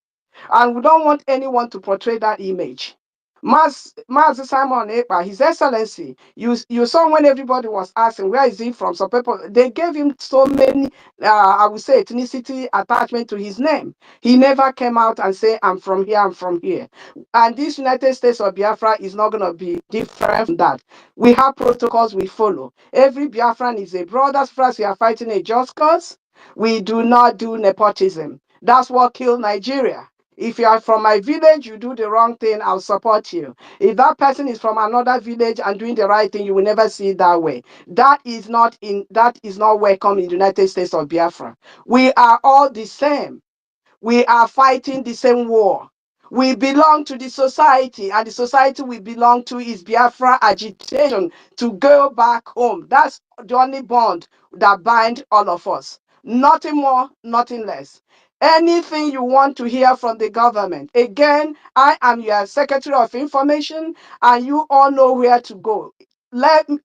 And we don't want anyone to portray that image. Master Simon Ekpa, His Excellency, you saw when everybody was asking, where is he from? Some people, they gave him so many, I would say, ethnicity attachment to his name. He never came out and said, I'm from here, I'm from here. And this United States of Biafra is not going to be different from that. We have protocols we follow. Every Biafran is a brother. As far as we are fighting a just cause, we do not do nepotism. That's what killed Nigeria. If you are from my village, you do the wrong thing, I'll support you. If that person is from another village and doing the right thing, you will never see it that way. That is not welcome in the United States of Biafra. We are all the same. We are fighting the same war. We belong to the society, and the society we belong to is Biafra agitation to go back home. That's the only bond that binds all of us. Nothing more, nothing less. Anything you want to hear from the government. Again, I am your Secretary of Information, and you all know where to go.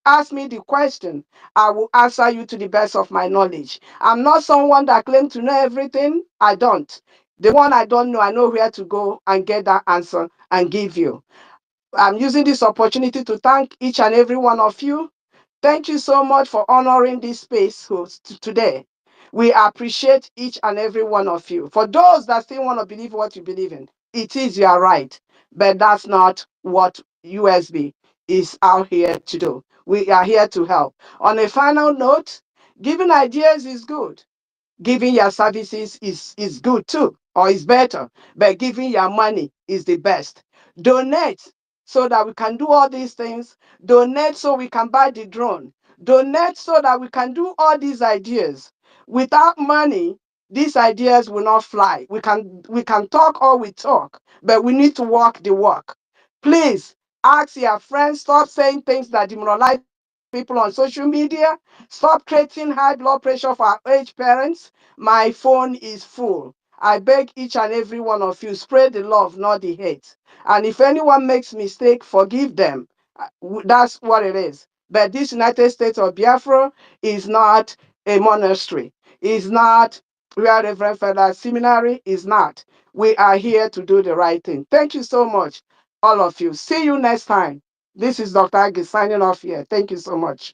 Ask me the question. I will answer you to the best of my knowledge. I'm not someone that claims to know everything. I don't. The one I don't know, I know where to go and get that answer and give you. I'm using this opportunity to thank each and every one of you. Thank you so much for honoring this space today. We appreciate each and every one of you. For those that still want to believe what you believe in, it is your right, but that's not what USB is out here to do. We are here to help. On a final note, giving ideas is good. Giving your services is good too, or is better, but giving your money is the best. Donate so that we can do all these things. Donate so we can buy the drone. Donate so that we can do all these ideas. Without money, these ideas will not fly. We can talk all we talk, but we need to walk the walk. Please ask your friends, stop saying things that demoralize people on social media. Stop creating high blood pressure for our aged parents. My phone is full. I beg each and every one of you, spread the love, not the hate. And if anyone makes mistake, forgive them. That's what it is. But this United States of Biafra is not a monastery. Is not where Reverend Federal Seminary is not. We are here to do the right thing. Thank you so much, all of you. See you next time. This is Dr. Agi signing off here. Thank you so much.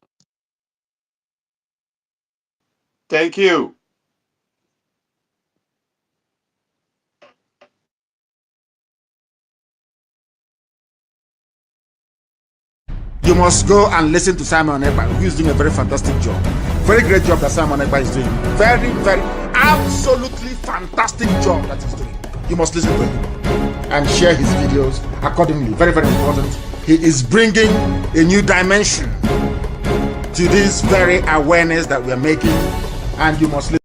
Thank you. You must go and listen to Simon Ekpa, who is doing a very fantastic job. Very great job that Simon Ekpa is doing. Very, very, absolutely fantastic job that he's doing. You must listen to him and share his videos accordingly. Very, very important. He is bringing a new dimension to this very awareness that we are making, and you must listen.